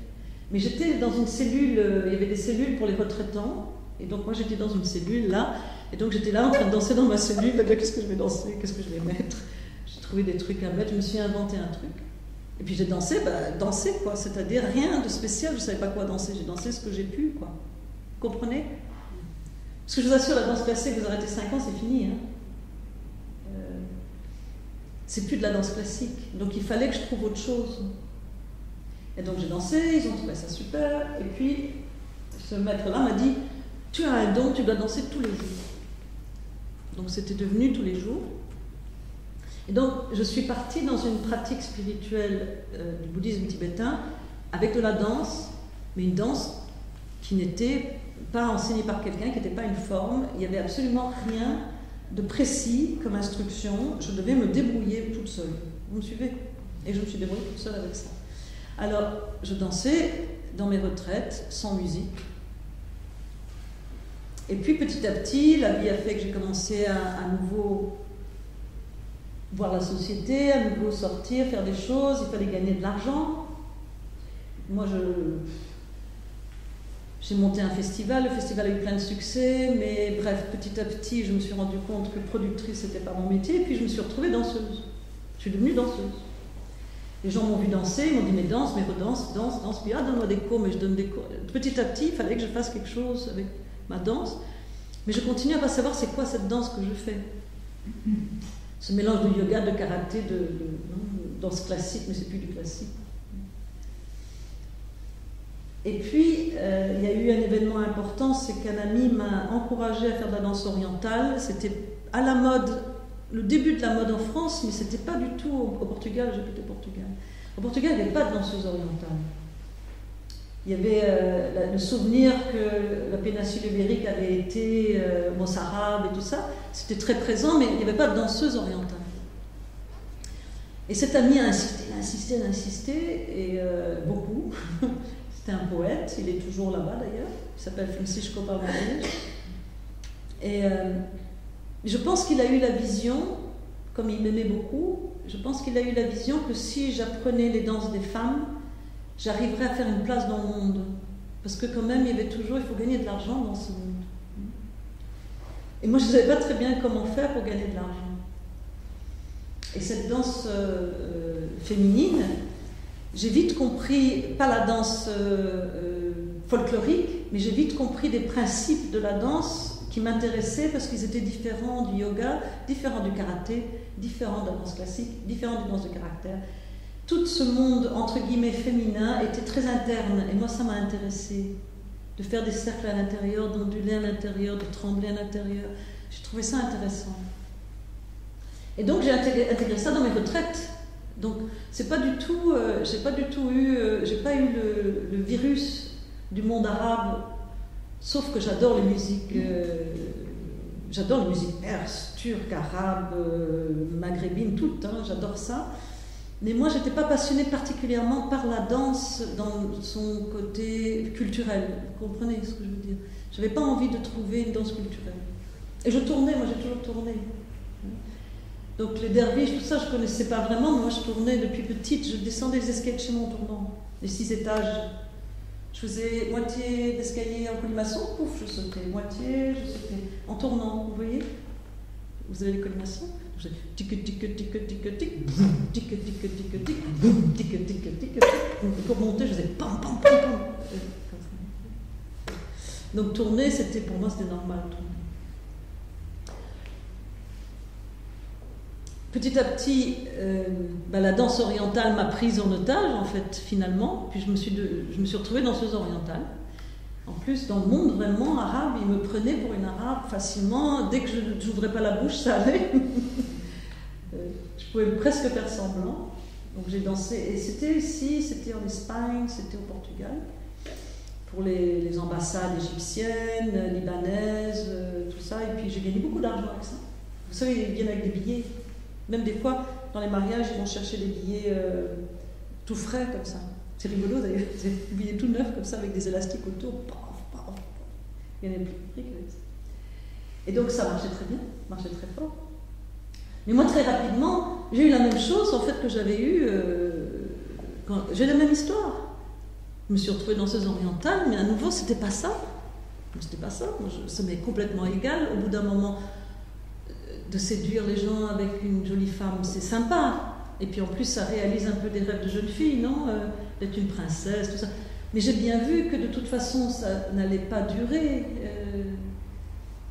Mais j'étais dans une cellule, il y avait des cellules pour les retraitants, et donc moi j'étais dans une cellule là, et donc j'étais là en train de danser dans ma cellule, qu'est-ce que je vais danser, qu'est-ce que je vais mettre? J'ai trouvé des trucs à mettre, je me suis inventé un truc. Et puis j'ai dansé, danser quoi, c'est-à-dire rien de spécial, je ne savais pas quoi danser, j'ai dansé ce que j'ai pu, quoi. Vous comprenez? Parce que je vous assure, la danse classique, vous arrêtez 5 ans, c'est fini, hein. C'est plus de la danse classique, donc il fallait que je trouve autre chose. Et donc j'ai dansé, ils ont trouvé ça super, et puis ce maître-là m'a dit, tu as un don, tu dois danser tous les jours. Donc c'était devenu tous les jours. Et donc je suis partie dans une pratique spirituelle du bouddhisme tibétain avec de la danse, mais une danse qui n'était pas enseignée par quelqu'un, qui n'était pas une forme, il n'y avait absolument rien de précis comme instruction, je devais me débrouiller toute seule. Vous me suivez? Et je me suis débrouillée toute seule avec ça. Alors, je dansais dans mes retraites, sans musique. Et puis, petit à petit, la vie a fait que j'ai commencé à nouveau voir la société, à nouveau sortir, faire des choses, il fallait gagner de l'argent. Moi, j'ai monté un festival, le festival a eu plein de succès, mais bref, petit à petit, je me suis rendu compte que productrice, c'était pas mon métier, et puis je me suis retrouvée danseuse. Je suis devenue danseuse. Les gens m'ont vu danser, ils m'ont dit, mais danse, mais redanse, danse, puis donne-moi des cours, mais je donne des cours. Petit à petit, il fallait que je fasse quelque chose avec ma danse, mais je continue à pas savoir c'est quoi cette danse que je fais. Ce mélange de yoga, de karaté, de danse classique, mais c'est plus du classique. Et puis, il y a eu un événement important, c'est qu'un ami m'a encouragée à faire de la danse orientale. C'était à la mode, le début de la mode en France, mais c'était pas du tout au Portugal, j'habitais au Portugal. Au Portugal, il n'y avait pas de danseuse orientale. Il y avait le souvenir que la péninsule ibérique avait été mossarabe et tout ça, c'était très présent, mais il n'y avait pas de danseuse orientale. Et cet ami a insisté, et beaucoup. C'était un poète, il est toujours là-bas d'ailleurs, il s'appelle Francisco Palmares. Et je pense qu'il a eu la vision, comme il m'aimait beaucoup, je pense qu'il a eu la vision que si j'apprenais les danses des femmes, j'arriverais à faire une place dans le monde. Parce que quand même, il faut gagner de l'argent dans ce monde. Et moi, je ne savais pas très bien comment faire pour gagner de l'argent. Et cette danse féminine, j'ai vite compris, pas la danse folklorique, mais j'ai vite compris des principes de la danse qui m'intéressaient parce qu'ils étaient différents du yoga, différents du karaté, différents de la danse classique, différents du danse de caractère. Tout ce monde, entre guillemets, féminin était très interne, et moi ça m'a intéressée, de faire des cercles à l'intérieur, d'onduler à l'intérieur, de trembler à l'intérieur. J'ai trouvé ça intéressant. Et donc j'ai intégré ça dans mes retraites. Donc c'est pas du tout, j'ai pas eu le virus du monde arabe, sauf que j'adore les musiques j'adore la musique perse, turque, arabe, maghrébine, tout, hein, j'adore ça. Mais moi, je n'étais pas passionnée particulièrement par la danse dans son côté culturel. Vous comprenez ce que je veux dire? Je n'avais pas envie de trouver une danse culturelle. Et je tournais, moi j'ai toujours tourné. Donc les derviches, tout ça, je ne connaissais pas vraiment. Moi, je tournais depuis petite, je descendais les escaliers chez mon tournant, les 6 étages. Je faisais moitié d'escalier en colimaçon, pouf, je sautais, moitié, je sautais, en tournant, vous voyez? Vous avez les colimaçons? Je faisais tic tic tic tic tic tic, boum, tic tic tic tic tic, boum, tic tic tic tic. Pour monter, je faisais pam pam pam pam. Donc tourner, c'était pour moi, c'était normal, tourner. Petit à petit, la danse orientale m'a prise en otage, en fait, finalement. Puis je me suis retrouvée danseuse orientale. En plus, dans le monde vraiment arabe, ils me prenaient pour une arabe facilement. Dès que je n'ouvrais pas la bouche, ça allait. Je pouvais presque faire semblant. Donc j'ai dansé. Et c'était ici, c'était en Espagne, c'était au Portugal. Pour les ambassades égyptiennes, libanaises, tout ça. Et puis j'ai gagné beaucoup d'argent avec ça. Vous savez, ils viennent avec des billets. Même des fois, dans les mariages, ils vont chercher des billets tout frais, comme ça. C'est rigolo d'ailleurs, des billets tout neufs, comme ça, avec des élastiques autour. Il y en a plus de prix qu'avec ça. Et donc ça marchait très bien, marchait très fort. Mais moi, très rapidement, j'ai eu la même chose, en fait, que j'avais eu... j'ai la même histoire. Je me suis retrouvée danseuse orientale, mais à nouveau, c'était pas ça. C'était pas ça. Moi, ça m'est complètement égal. Au bout d'un moment... de séduire les gens avec une jolie femme, c'est sympa. Et puis en plus, ça réalise un peu des rêves de jeune fille, non? D'être une princesse, tout ça. Mais j'ai bien vu que de toute façon, ça n'allait pas durer.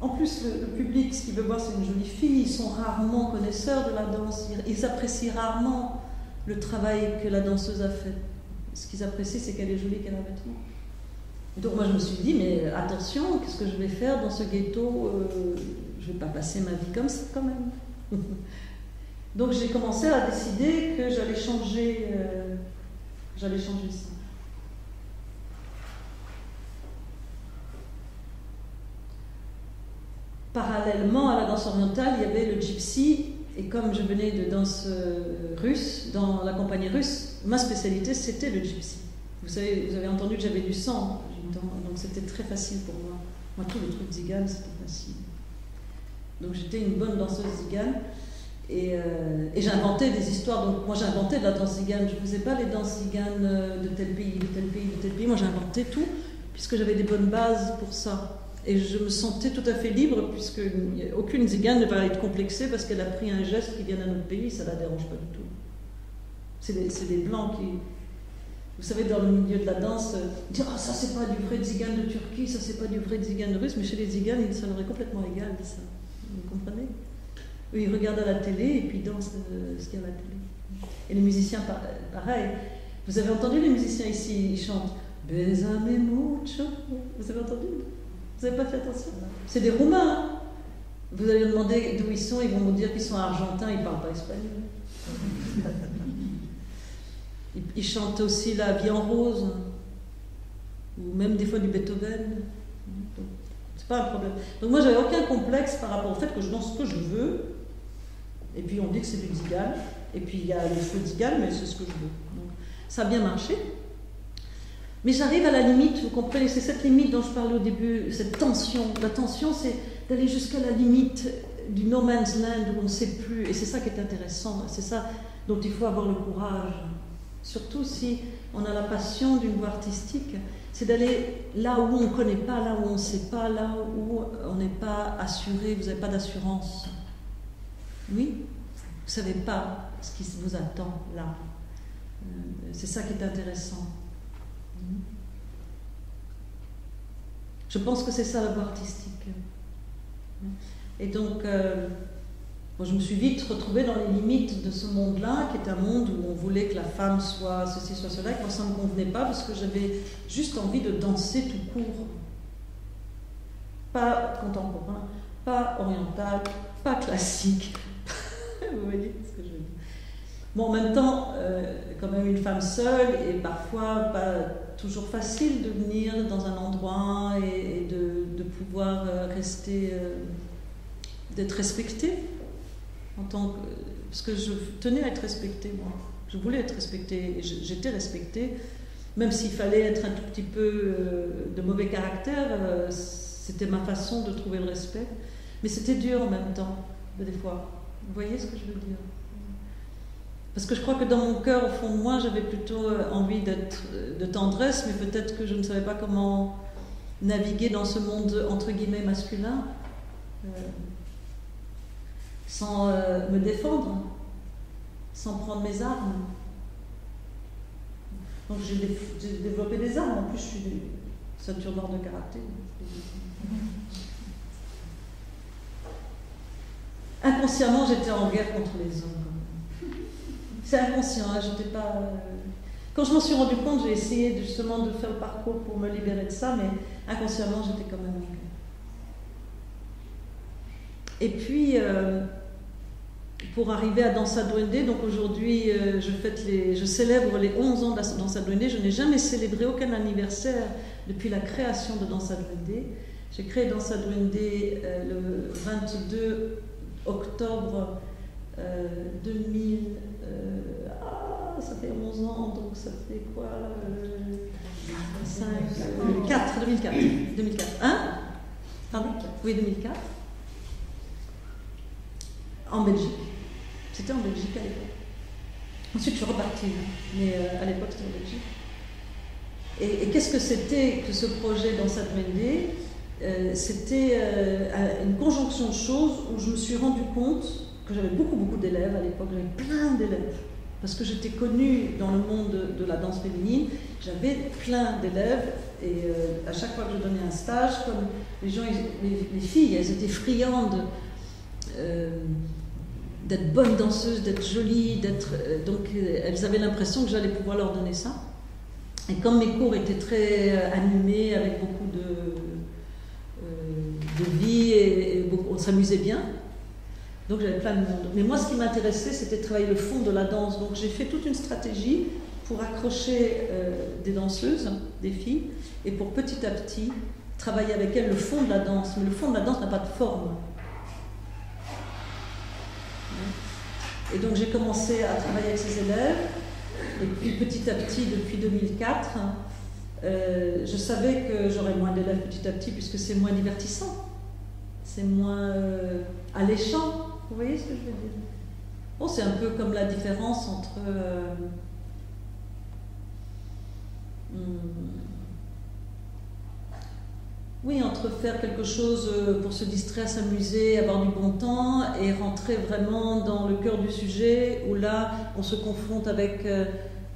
En plus, le public, ce qu'il veut voir, c'est une jolie fille. Ils sont rarement connaisseurs de la danse. Ils apprécient rarement le travail que la danseuse a fait. Ce qu'ils apprécient, c'est qu'elle est jolie, qu'elle a un vêtement. Donc moi, je me suis dit, mais attention, qu'est-ce que je vais faire dans ce ghetto? Je ne vais pas passer ma vie comme ça quand même. Donc j'ai commencé à décider que j'allais changer ça. Parallèlement à la danse orientale, il y avait le gypsy, et comme je venais de danse russe, dans la compagnie russe, ma spécialité c'était le gypsy. Vous savez, vous avez entendu que j'avais du sang, donc c'était très facile pour moi. Moi, tous les trucs zigane, c'était facile. Donc j'étais une bonne danseuse zigane et j'inventais des histoires. Donc moi j'inventais de la danse zigane. Je ne faisais pas les danses ziganes de tel pays, de tel pays, de tel pays. Moi j'inventais tout puisque j'avais des bonnes bases pour ça. Et je me sentais tout à fait libre puisque aucune zigane ne va être complexée parce qu'elle a pris un geste qui vient d'un autre pays, ça ne la dérange pas du tout. C'est des blancs qui... Vous savez, dans le milieu de la danse, dire « Ah, ça c'est pas du vrai zigane de Turquie, ça c'est pas du vrai zigane russe », mais chez les ziganes, ça leur est complètement égal, ça. Vous comprenez? Eux, ils regardent à la télé et puis ils dansent ce qu'il y a à la télé. Et les musiciens, pareil. Vous avez entendu les musiciens ici, ils chantent « Besame mucho ». Vous avez entendu? Vous n'avez pas fait attention? C'est des Roumains. Vous allez leur demander d'où ils sont, ils vont vous dire qu'ils sont argentins, ils ne parlent pas espagnol. Ils chantent aussi la Vie en rose, ou même des fois du Beethoven. C'est pas un problème. Donc moi, j'avais aucun complexe par rapport au fait que je danse ce que je veux. Et puis on dit que c'est du zigane. Et puis il y a le feu de zigane, mais c'est ce que je veux. Donc, ça a bien marché. Mais j'arrive à la limite, vous comprenez, c'est cette limite dont je parlais au début, cette tension. La tension, c'est d'aller jusqu'à la limite du no man's land où on ne sait plus. Et c'est ça qui est intéressant. C'est ça dont il faut avoir le courage. Surtout si on a la passion d'une voie artistique, c'est d'aller là où on ne connaît pas, là où on ne sait pas, là où on n'est pas assuré, vous n'avez pas d'assurance. Oui, vous ne savez pas ce qui vous attend là. C'est ça qui est intéressant. Je pense que c'est ça la voie artistique. Et donc, moi, je me suis vite retrouvée dans les limites de ce monde-là, qui est un monde où on voulait que la femme soit ceci, soit cela, et moi ça ne me convenait pas parce que j'avais juste envie de danser tout court. Pas contemporain, pas oriental, pas classique. Vous voyez ce que je veux dire? Bon, en même temps, quand même une femme seule, et parfois pas toujours facile de venir dans un endroit et de pouvoir rester d'être respectée, parce que je tenais à être respectée, moi. Je voulais être respectée, et j'étais respectée, même s'il fallait être un tout petit peu de mauvais caractère, c'était ma façon de trouver le respect. Mais c'était dur en même temps, des fois. Vous voyez ce que je veux dire? Parce que je crois que dans mon cœur, au fond de moi, j'avais plutôt envie de tendresse, mais peut-être que je ne savais pas comment naviguer dans ce monde, entre guillemets, masculin, sans me défendre, sans prendre mes armes. Donc j'ai développé des armes, en plus je suis ceinture noire de karaté. Inconsciemment, j'étais en guerre contre les hommes. C'est inconscient, hein, j'étais pas... Quand je m'en suis rendu compte, j'ai essayé justement de faire le parcours pour me libérer de ça, mais inconsciemment, j'étais quand même en guerre. Et puis, pour arriver à Dansa Duende, donc aujourd'hui, je célèbre les 11 ans de Dansa Duende. Je n'ai jamais célébré aucun anniversaire depuis la création de Dansa Duende. J'ai créé Dansa Duende le 22 octobre 2000, ça fait 11 ans, donc ça fait quoi 2004. Hein? Pardon? Oui, 2004. En Belgique. C'était en Belgique à l'époque. Ensuite, je suis repartie, mais à l'époque, c'était en Belgique. Et qu'est-ce que c'était que ce projet Dansa Duende? C'était une conjonction de choses où je me suis rendu compte que j'avais beaucoup d'élèves à l'époque, j'avais plein d'élèves, parce que j'étais connue dans le monde de la danse féminine, j'avais plein d'élèves, et à chaque fois que je donnais un stage, comme les filles, elles étaient friandes d'être bonnes danseuses, d'être jolies, donc elles avaient l'impression que j'allais pouvoir leur donner ça. Et comme mes cours étaient très animés, avec beaucoup de vie, et on s'amusait bien, donc j'avais plein de monde. Mais moi, ce qui m'intéressait, c'était de travailler le fond de la danse. Donc j'ai fait toute une stratégie pour accrocher des danseuses, des filles, et pour petit à petit travailler avec elles le fond de la danse. Mais le fond de la danse n'a pas de forme. Et donc j'ai commencé à travailler avec ces élèves, et puis petit à petit, depuis 2004, je savais que j'aurais moins d'élèves petit à petit, puisque c'est moins divertissant, c'est moins alléchant. Vous voyez ce que je veux dire? Bon, c'est un peu comme la différence entre entre faire quelque chose pour se distraire, s'amuser, avoir du bon temps, et rentrer vraiment dans le cœur du sujet, où là, on se confronte avec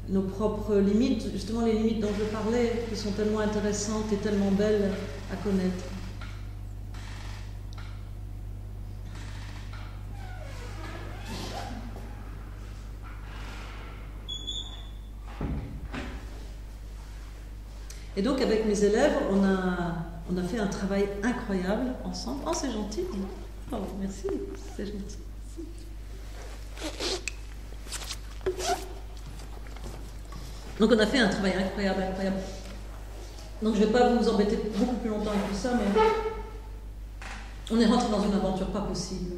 nos propres limites, justement les limites dont je parlais, qui sont tellement intéressantes et tellement belles à connaître. Et donc avec mes élèves, on a fait un travail incroyable ensemble. Oh, c'est gentil. Oh, merci, c'est gentil. Donc on a fait un travail incroyable. Donc je ne vais pas vous embêter beaucoup plus longtemps avec tout ça, mais on est rentré dans une aventure pas possible.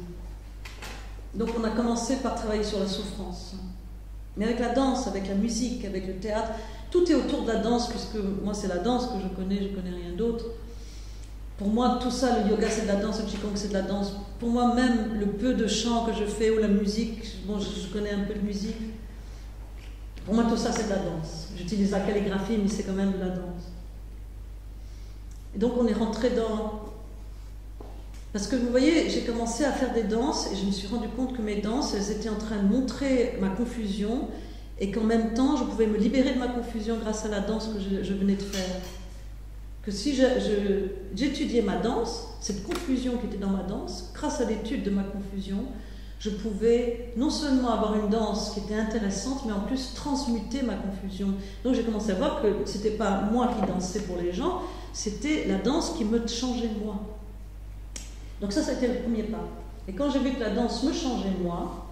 Donc on a commencé par travailler sur la souffrance. Mais avec la danse, avec la musique, avec le théâtre, tout est autour de la danse, puisque moi c'est la danse que je connais rien d'autre. Pour moi, tout ça, le yoga c'est de la danse, le qigong c'est de la danse. Pour moi, même le peu de chant que je fais, ou la musique, bon, je connais un peu de musique. Pour moi, tout ça c'est de la danse. J'utilise la calligraphie, mais c'est quand même de la danse. Et donc on est rentré dans... Parce que vous voyez, j'ai commencé à faire des danses, et je me suis rendu compte que mes danses, elles étaient en train de montrer ma confusion, et qu'en même temps, je pouvais me libérer de ma confusion grâce à la danse que je venais de faire. Que si j'étudiais ma danse, cette confusion qui était dans ma danse, grâce à l'étude de ma confusion, je pouvais non seulement avoir une danse qui était intéressante, mais en plus transmuter ma confusion. Donc j'ai commencé à voir que ce n'était pas moi qui dansais pour les gens, c'était la danse qui me changeait moi. Donc ça a été le premier pas. Et quand j'ai vu que la danse me changeait moi,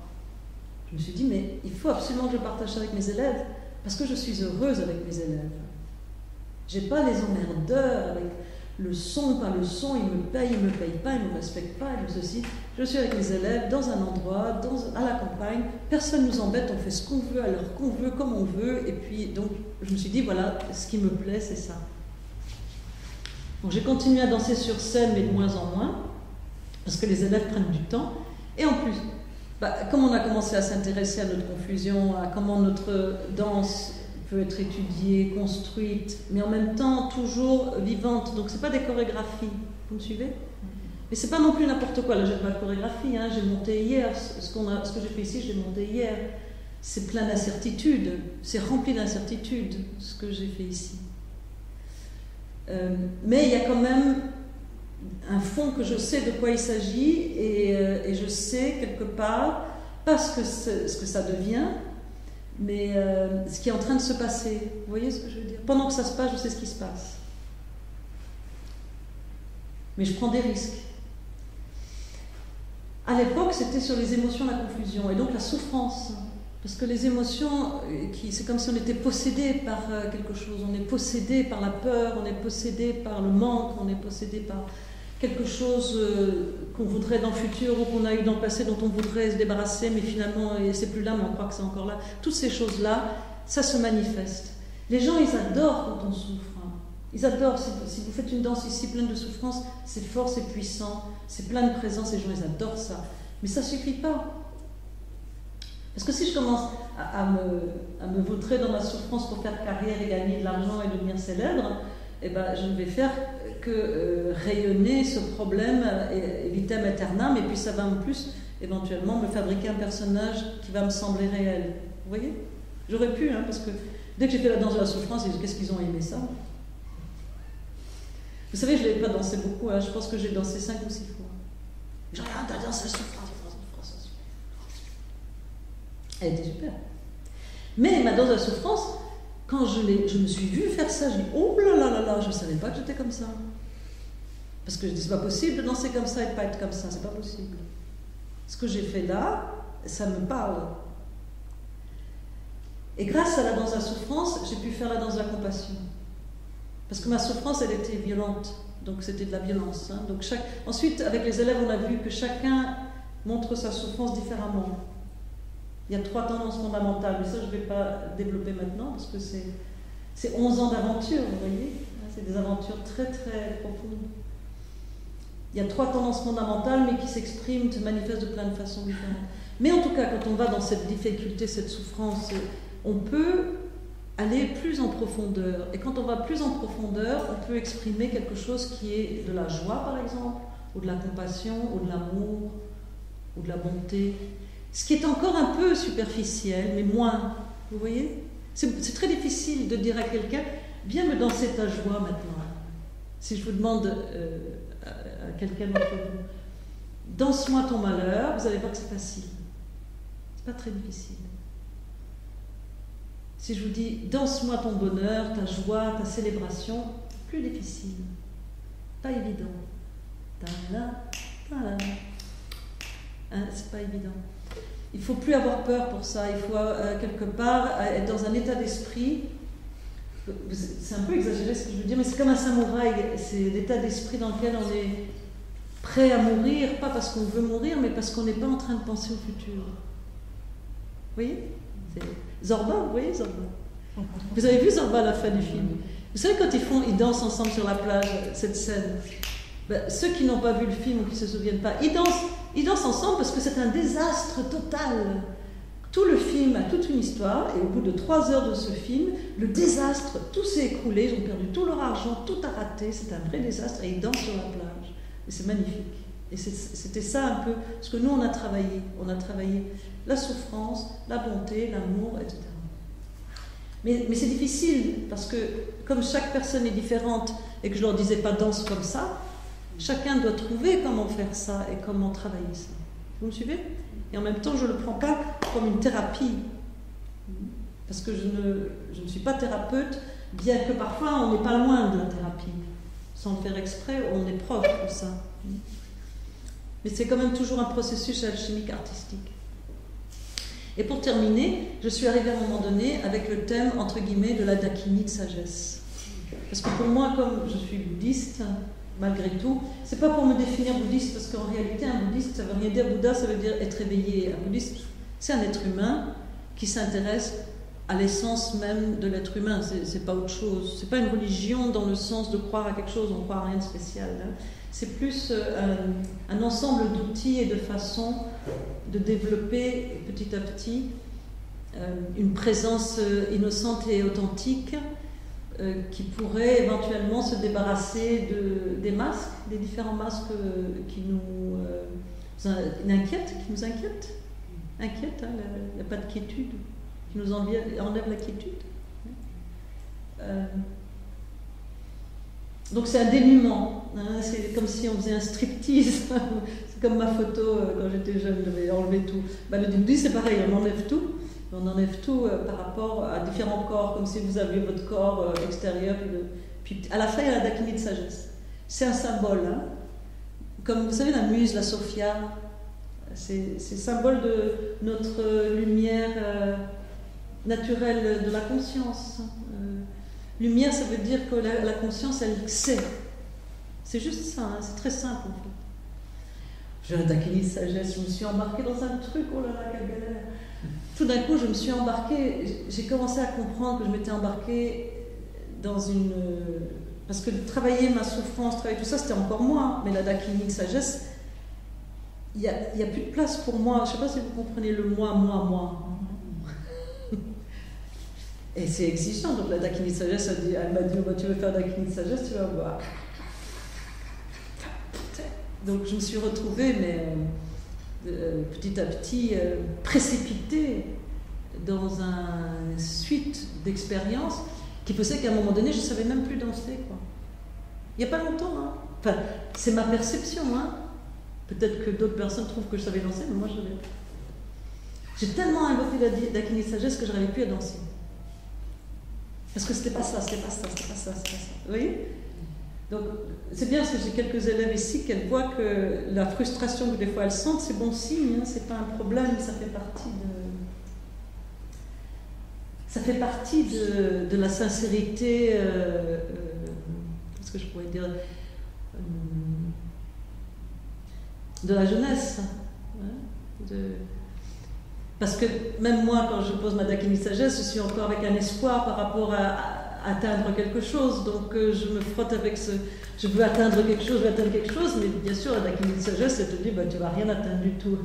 je me suis dit, mais il faut absolument que je partage ça avec mes élèves, parce que je suis heureuse avec mes élèves. J'ai pas les emmerdeurs avec le son, pas le son, ils me payent pas, ils me respectent pas, et ceci. Je suis avec mes élèves dans un endroit, à la campagne, personne ne nous embête, on fait ce qu'on veut, à l'heure qu'on veut, comme on veut, et puis donc je me suis dit, voilà, ce qui me plaît, c'est ça. Donc j'ai continué à danser sur scène, mais de moins en moins, parce que les élèves prennent du temps, et en plus, comme on a commencé à s'intéresser à notre confusion, à comment notre danse peut être étudiée, construite, mais en même temps toujours vivante, donc c'est pas des chorégraphies, vous me suivez ? Mais c'est pas non plus n'importe quoi, là j'ai pas de chorégraphie, hein. J'ai monté hier, ce que j'ai fait ici, je l'ai monté hier. C'est plein d'incertitudes, c'est rempli d'incertitudes, ce que j'ai fait ici. Mais il y a quand même un fond que je sais de quoi il s'agit, et je sais quelque part, pas ce que ça devient, mais ce qui est en train de se passer. Vous voyez ce que je veux dire ? Pendant que ça se passe, je sais ce qui se passe. Mais je prends des risques. À l'époque, c'était sur les émotions, la confusion, et donc la souffrance. Parce que les émotions, c'est comme si on était possédé par quelque chose. On est possédé par la peur, on est possédé par le manque, on est possédé par quelque chose qu'on voudrait dans le futur ou qu'on a eu dans le passé, dont on voudrait se débarrasser, mais finalement, c'est plus là, mais on croit que c'est encore là. Toutes ces choses-là, ça se manifeste. Les gens, ils adorent quand on souffre. Ils adorent, si vous faites une danse ici pleine de souffrance, c'est fort, c'est puissant, c'est plein de présence, les gens ils adorent ça. Mais ça ne suffit pas. Parce que si je commence à me vautrer dans ma souffrance pour faire carrière et gagner de l'argent et devenir célèbre, eh ben, je ne vais faire que rayonner ce problème et vitam aeternam, et puis ça va en plus éventuellement me fabriquer un personnage qui va me sembler réel. Vous voyez ? J'aurais pu, hein, parce que dès que j'ai fait la danse de la souffrance, ils disent qu'est-ce qu'ils ont aimé ça ? Vous savez, je ne l'ai pas dansé beaucoup, hein. Je pense que j'ai dansé 5 ou 6 fois. Je regarde, t'as dansé la souffrance. Elle était super. Mais ma danse de la souffrance, quand je me suis vue faire ça, je dis oh là là là là, je ne savais pas que j'étais comme ça. Parce que je dis c'est pas possible de danser comme ça et de ne pas être comme ça, c'est pas possible. Ce que j'ai fait là, ça me parle. Et grâce à la danse de la souffrance, j'ai pu faire la danse de la compassion. Parce que ma souffrance, elle était violente, donc c'était de la violence. Hein. Donc ensuite, avec les élèves, on a vu que chacun montre sa souffrance différemment. Il y a 3 tendances fondamentales, mais ça, je ne vais pas développer maintenant, parce que c'est 11 ans d'aventure, vous voyez. C'est des aventures très, très profondes. Il y a 3 tendances fondamentales, mais qui s'expriment, se manifestent de plein de façons différentes. Mais en tout cas, quand on va dans cette difficulté, cette souffrance, on peut aller plus en profondeur. Et quand on va plus en profondeur, on peut exprimer quelque chose qui est de la joie, par exemple, ou de la compassion, ou de l'amour, ou de la bonté. Ce qui est encore un peu superficiel, mais moins. Vous voyez ? C'est très difficile de dire à quelqu'un « Viens me danser ta joie maintenant ». Si je vous demande à quelqu'un d'entre vous « Danse-moi ton malheur », vous allez voir que c'est facile. C'est pas très difficile. Si je vous dis « Danse-moi ton bonheur, ta joie, ta célébration », plus difficile. Pas évident. Hein, c'est pas évident. Il ne faut plus avoir peur pour ça. Il faut quelque part être dans un état d'esprit. C'est un peu exagéré ce que je veux dire, mais c'est comme un samouraï. C'est l'état d'esprit dans lequel on est prêt à mourir, pas parce qu'on veut mourir, mais parce qu'on n'est pas en train de penser au futur. Vous voyez ? Zorba, vous voyez Zorba ? Vous avez vu Zorba à la fin du film ? Vous savez quand ils dansent ensemble sur la plage, cette scène, ceux qui n'ont pas vu le film ou qui ne se souviennent pas, ils dansent ensemble parce que c'est un désastre total. Tout le film a toute une histoire, et au bout de 3 heures de ce film, le désastre, tout s'est écroulé, ils ont perdu tout leur argent, tout a raté, c'est un vrai désastre, et ils dansent sur la plage. Et c'est magnifique. Et c'était ça un peu ce que nous on a travaillé. On a travaillé la souffrance, la bonté, l'amour, etc. Mais c'est difficile, parce que comme chaque personne est différente, et que je ne leur disais pas danse comme ça, chacun doit trouver comment faire ça et comment travailler ça. Vous me suivez ? Et en même temps, je ne le prends pas comme une thérapie. Parce que je ne suis pas thérapeute, bien que parfois on n'est pas loin de la thérapie. Sans le faire exprès, on est proche de ça. Mais c'est quand même toujours un processus alchimique artistique. Et pour terminer, je suis arrivée à un moment donné avec le thème, entre guillemets, de la dakini de sagesse. Parce que pour moi, comme je suis bouddhiste, malgré tout. C'est pas pour me définir bouddhiste, parce qu'en réalité, un bouddhiste, ça veut rien dire. Bouddha, ça veut dire être éveillé. Un bouddhiste, c'est un être humain qui s'intéresse à l'essence même de l'être humain. C'est pas autre chose. C'est pas une religion dans le sens de croire à quelque chose, on croit à rien de spécial. Hein. C'est plus un ensemble d'outils et de façons de développer petit à petit une présence innocente et authentique qui pourrait éventuellement se débarrasser des masques, des différents masques qui nous inquiètent, hein, il n'y a pas de quiétude, qui nous enlève la quiétude. Donc c'est un dénuement, hein, c'est comme si on faisait un striptease, c'est comme ma photo quand j'étais jeune, j'avais enlevé tout. Le bouddhisme c'est pareil, on enlève tout. On enlève tout par rapport à différents corps, comme si vous aviez votre corps extérieur. Puis à la fin, il y a la dakini de sagesse. C'est un symbole. Hein. Comme vous savez, la muse, la Sophia, c'est symbole de notre lumière naturelle de la conscience. Lumière, ça veut dire que la conscience, elle sait. C'est juste ça, hein. C'est très simple en fait. J'ai la dakini de sagesse, je me suis embarquée dans un truc, oh là là, quelle galère. Tout d'un coup, je me suis embarquée, j'ai commencé à comprendre que je m'étais embarquée dans une... Parce que travailler ma souffrance, travailler tout ça, c'était encore moi. Mais la dakini de sagesse, il n'y a plus de place pour moi. Je ne sais pas si vous comprenez le moi. Et c'est exigeant. Donc la dakini de sagesse, elle m'a dit, tu veux faire dakini de sagesse, tu vas voir. Donc je me suis retrouvée, mais... petit à petit précipité dans une suite d'expériences qui faisait qu'à un moment donné je ne savais même plus danser quoi. Il n'y a pas longtemps hein. Enfin, c'est ma perception hein. Peut-être que d'autres personnes trouvent que je savais danser mais moi je l'ai. J'ai tellement invoqué la dakini de sagesse que je n'arrivais plus à danser parce que c'était pas ça. Vous voyez? Donc, c'est bien parce que j'ai quelques élèves ici qu'elles voient que la frustration que des fois elles sentent, c'est bon signe, hein, c'est pas un problème, ça fait partie de la sincérité, qu'est-ce que je pourrais dire, de la jeunesse. Hein, parce que même moi, quand je pose ma dakini sagesse, je suis encore avec un espoir par rapport à atteindre quelque chose, donc je me frotte avec je veux atteindre quelque chose, mais bien sûr la dakini de sagesse elle te dit tu vas rien atteindre du tout.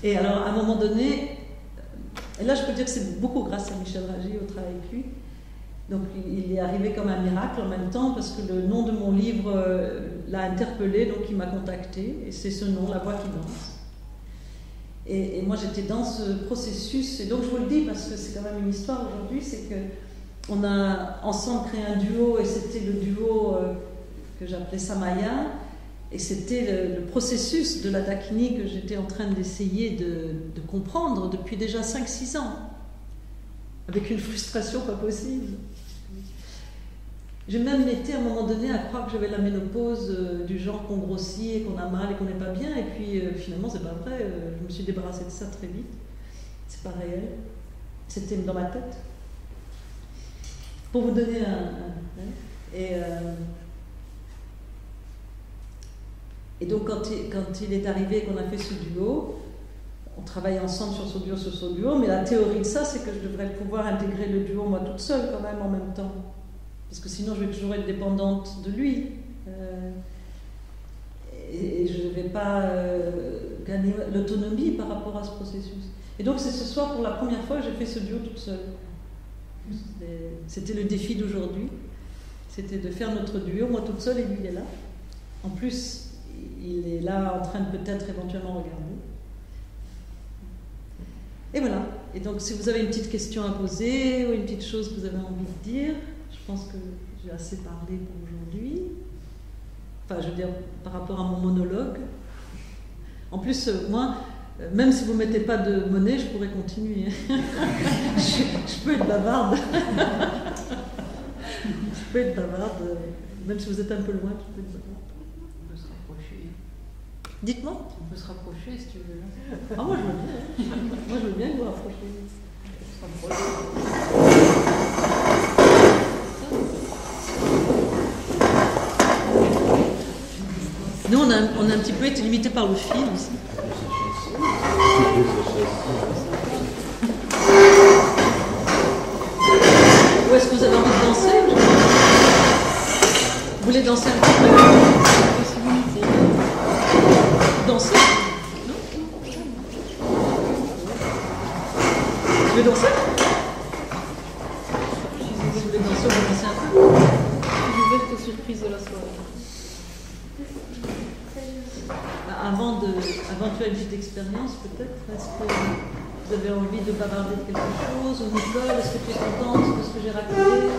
Et alors à un moment donné, et là je peux dire que c'est beaucoup grâce à Michel Ragy au travail avec lui, donc il est arrivé comme un miracle en même temps parce que le nom de mon livre l'a interpellé, donc il m'a contacté et c'est ce nom, La Voix qui danse. Et moi j'étais dans ce processus, et donc je vous le dis parce que c'est quand même une histoire aujourd'hui, c'est qu'on a ensemble créé un duo, et c'était le duo que j'appelais Samaya, et c'était le processus de la dakini que j'étais en train d'essayer de comprendre depuis déjà 5-6 ans, avec une frustration pas possible. J'ai même été à un moment donné à croire que j'avais la ménopause du genre qu'on grossit et qu'on a mal et qu'on n'est pas bien, et puis finalement c'est pas vrai, je me suis débarrassée de ça très vite, c'est pas réel, c'était dans ma tête. Pour vous donner et donc quand il est arrivé qu'on a fait ce duo, on travaille ensemble sur ce duo, mais la théorie de ça c'est que je devrais pouvoir intégrer le duo moi toute seule quand même en même temps. Parce que sinon, je vais toujours être dépendante de lui. Et je ne vais pas gagner l'autonomie par rapport à ce processus. Et donc, c'est ce soir, pour la première fois, que j'ai fait ce duo toute seule. C'était le défi d'aujourd'hui. C'était de faire notre duo, moi toute seule, et lui, il est là. En plus, il est là en train de peut-être éventuellement regarder. Et voilà. Et donc, si vous avez une petite question à poser, ou une petite chose que vous avez envie de dire... Je pense que j'ai assez parlé pour aujourd'hui. Enfin, je veux dire, par rapport à mon monologue. En plus, moi, même si vous ne mettez pas de monnaie, je pourrais continuer. je peux être bavarde. Je peux être bavarde. Même si vous êtes un peu loin, je peux être bavarde. On peut se rapprocher. Dites-moi. On peut se rapprocher si tu veux. Ah, moi, je veux bien. Moi, je veux bien vous rapprocher. On peut se rapprocher. on a un petit peu été limité par le film aussi. Ou est-ce que vous avez envie de danser? Vous voulez danser un petit peu? Possibilité. Danser? Non? Vous voulez danser? Si vous voulez danser, on va danser un peu. Je suis ouverte aux surprises de la soirée. Avant de faire une petite expérience, peut-être, est-ce que vous avez envie de bavarder de quelque chose? Ou Nicole, est-ce que tu es contente de ce que j'ai raconté?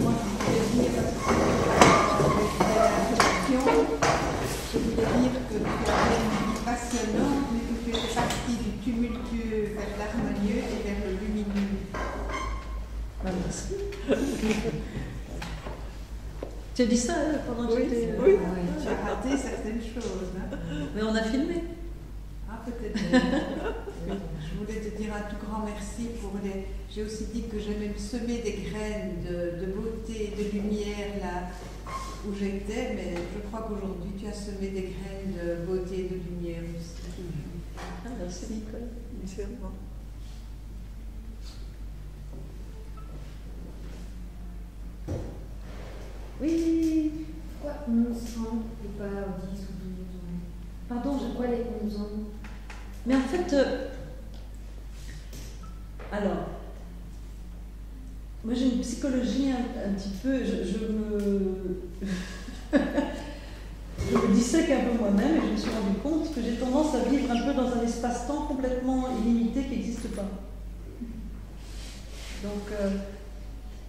Moi, je voulais dire je voulais dire que tu avais une vie passionnante, mais que tu étais partie du tumultueux vers l'harmonieux et vers le lumineux. Ah, merci. Tu as dit ça pendant que j'étais... Oui, tu as raté certaines choses. Hein. Mais on a filmé. Ah, peut-être. Je voulais te dire un tout grand merci pour les... J'ai aussi dit que j'aimais semer des graines de beauté, de lumière là où j'étais, mais je crois qu'aujourd'hui tu as semé des graines de beauté et de lumière aussi. Ah, merci Nicole. Sûrement. Oui. Pourquoi 11 ans et pas 10 ou 12 ans? Pardon, Pourquoi les 11 ans? Mais en fait, alors, moi j'ai une psychologie un petit peu, je me dissèque un peu moi-même et je me suis rendu compte que j'ai tendance à vivre un peu dans un espace-temps complètement illimité qui n'existe pas. Donc,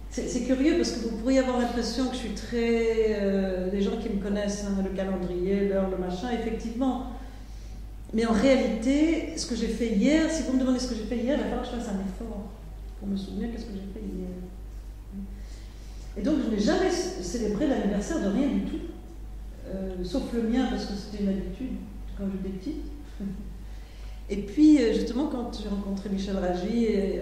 c'est curieux parce que vous pourriez avoir l'impression que je suis très... les gens qui me connaissent, hein, le calendrier, l'heure, le machin, effectivement. Mais en réalité, ce que j'ai fait hier, si vous me demandez ce que j'ai fait hier, il va falloir que je fasse un effort pour me souvenir de ce que j'ai fait hier. Et donc, je n'ai jamais célébré l'anniversaire de rien du tout, sauf le mien parce que c'était une habitude quand j'étais petite. Et puis, justement, quand j'ai rencontré Michel Ragy,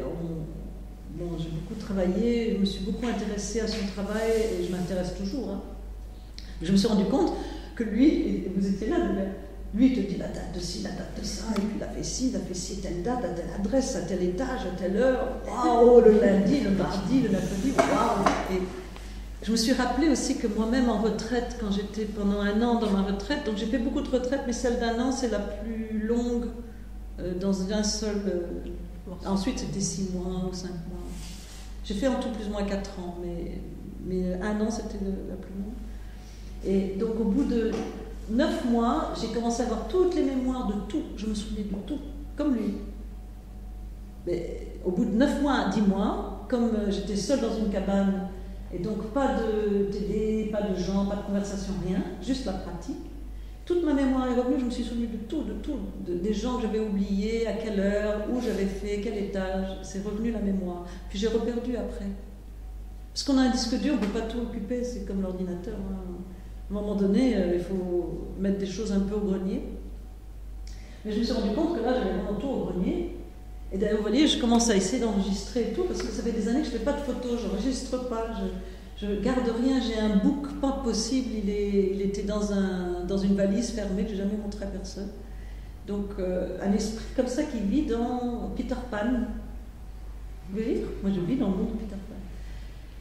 bon, j'ai beaucoup travaillé, je me suis beaucoup intéressée à son travail et je m'intéresse toujours. Hein. Je me suis rendu compte que lui, et vous étiez là, lui, il te dit la date de ci, la date de ça, et puis il a fait ci, telle date, à telle adresse, à tel étage, à telle heure, waouh, le lundi, le mardi, le mercredi, waouh. Et je me suis rappelé aussi que moi-même en retraite, quand j'étais pendant 1 an dans ma retraite, donc j'ai fait beaucoup de retraites, mais celle d'1 an, c'est la plus longue dans un seul. Ensuite, c'était 6 mois ou 5 mois. J'ai fait en tout plus ou moins 4 ans, mais 1 an, c'était la plus longue. Et donc, au bout de 9 mois, j'ai commencé à avoir toutes les mémoires de tout. Je me souvenais de tout, comme lui. Mais au bout de 9 mois, 10 mois, comme j'étais seule dans une cabane, et donc pas de télé, pas de gens, pas de conversation, rien, juste la pratique, toute ma mémoire est revenue, je me suis souvenue de tout, des gens que j'avais oubliés, à quelle heure, où j'avais fait, quel étage, c'est revenu la mémoire. Puis j'ai reperdu après. Parce qu'on a un disque dur, on ne peut pas tout occuper, c'est comme l'ordinateur. Hein. À un moment donné, il faut mettre des choses un peu au grenier. Mais je me suis rendu compte que là, j'avais vraiment tout au grenier. Et d'ailleurs, vous voyez, je commence à essayer d'enregistrer et tout, parce que ça fait des années que je ne fais pas de photos, je n'enregistre pas, je ne garde rien, j'ai un book pas possible, il était dans une valise fermée que je n'ai jamais montré à personne. Donc, un esprit comme ça qui vit dans Peter Pan. Vous voyez, moi je vis dans le monde de Peter Pan.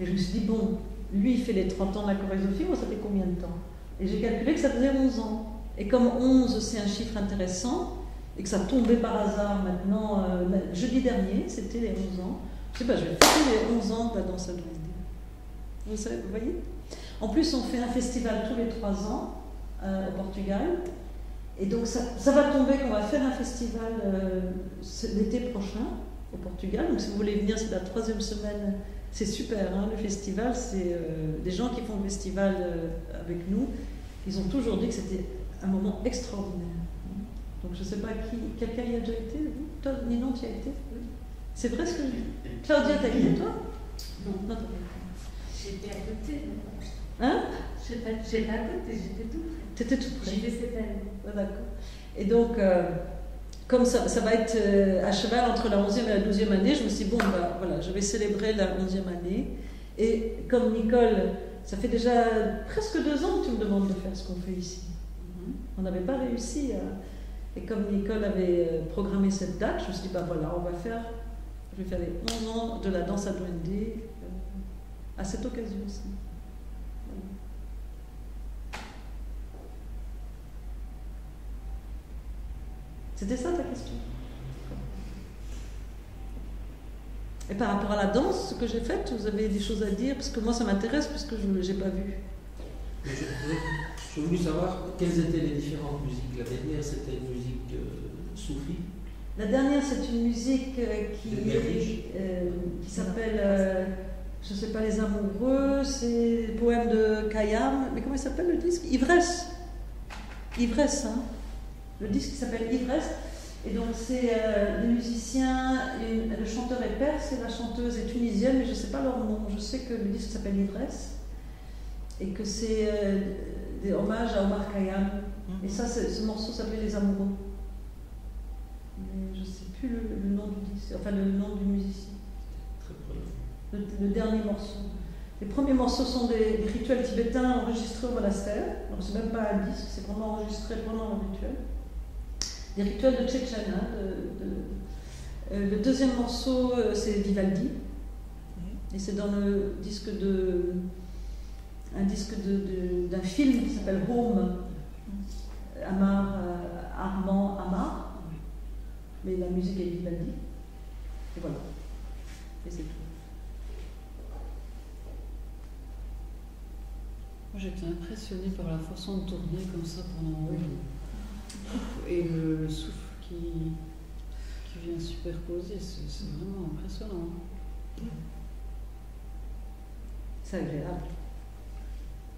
Et je me suis dit, bon, lui il fait les 30 ans de la chorégraphie, moi ça fait combien de temps? Et j'ai calculé que ça faisait 11 ans. Et comme 11 c'est un chiffre intéressant, et que ça tombait par hasard maintenant, jeudi dernier, c'était les 11 ans, je sais pas, je vais fêter les 11 ans de la danse adventiste. Vous voyez? En plus, on fait un festival tous les 3 ans au Portugal. Et donc, ça va tomber qu'on va faire un festival l'été prochain au Portugal. Donc, si vous voulez venir, c'est la 3e semaine. C'est super, hein, le festival. C'est des gens qui font le festival avec nous. Ils ont toujours dit que c'était un moment extraordinaire. Donc, je ne sais pas qui. Quelqu'un y a déjà été? Vous? Toi, Ninon, tu y as été? Oui. C'est vrai ce que je dis. Claudia, t'as été, toi? Non, non, t'as pas été. J'étais à côté. Hein? J'étais à côté, j'étais tout près. T'étais tout près. J'ai fait cette année. Ah, d'accord. Et donc, comme ça va être à cheval entre la 11e et la 12e année, je me suis dit, bon, bah, voilà, je vais célébrer la 11e année. Et comme Nicole, ça fait déjà presque 2 ans que tu me demandes de faire ce qu'on fait ici. On n'avait pas réussi à... Et comme Nicole avait programmé cette date, je me suis dit, bah voilà, je vais faire les 11 ans de la danse à Duende à cette occasion-ci. Voilà. C'était ça ta question? Et par rapport à la danse, ce que j'ai faite, vous avez des choses à dire? Parce que moi, ça m'intéresse, puisque je ne l'ai pas vu. Je voulais savoir quelles étaient les différentes musiques. La dernière, c'était une musique soufie. La dernière, c'est une musique qui s'appelle, je ne sais pas, Les Amoureux, c'est le poème de Khayyam. Mais comment il s'appelle le disque? Ivresse. Ivresse, hein. Le disque s'appelle Ivresse. Et donc, c'est des musiciens, le chanteur est perse et la chanteuse est tunisienne, mais je ne sais pas leur nom. Je sais que le disque s'appelle Ivresse et que c'est des hommages à Omar Khayyam. Et ça, ce morceau s'appelait Les Amoureux. Mais je ne sais plus le nom du disque, enfin le nom du musicien. Très prenant. Le dernier morceau. Les premiers morceaux sont des rituels tibétains enregistrés au monastère. Donc, c'est même pas un disque, c'est vraiment enregistré pendant le rituel. Des rituels de Tchétchène. Le deuxième morceau, c'est Vivaldi. Et c'est dans le disque d'un film qui s'appelle Home, Armand Amar. Mais la musique est Vivaldi. Et voilà. Et c'est tout. Moi, j'étais impressionnée par la façon de tourner comme ça pendant... Et le souffle qui vient superposer, c'est vraiment impressionnant. C'est agréable.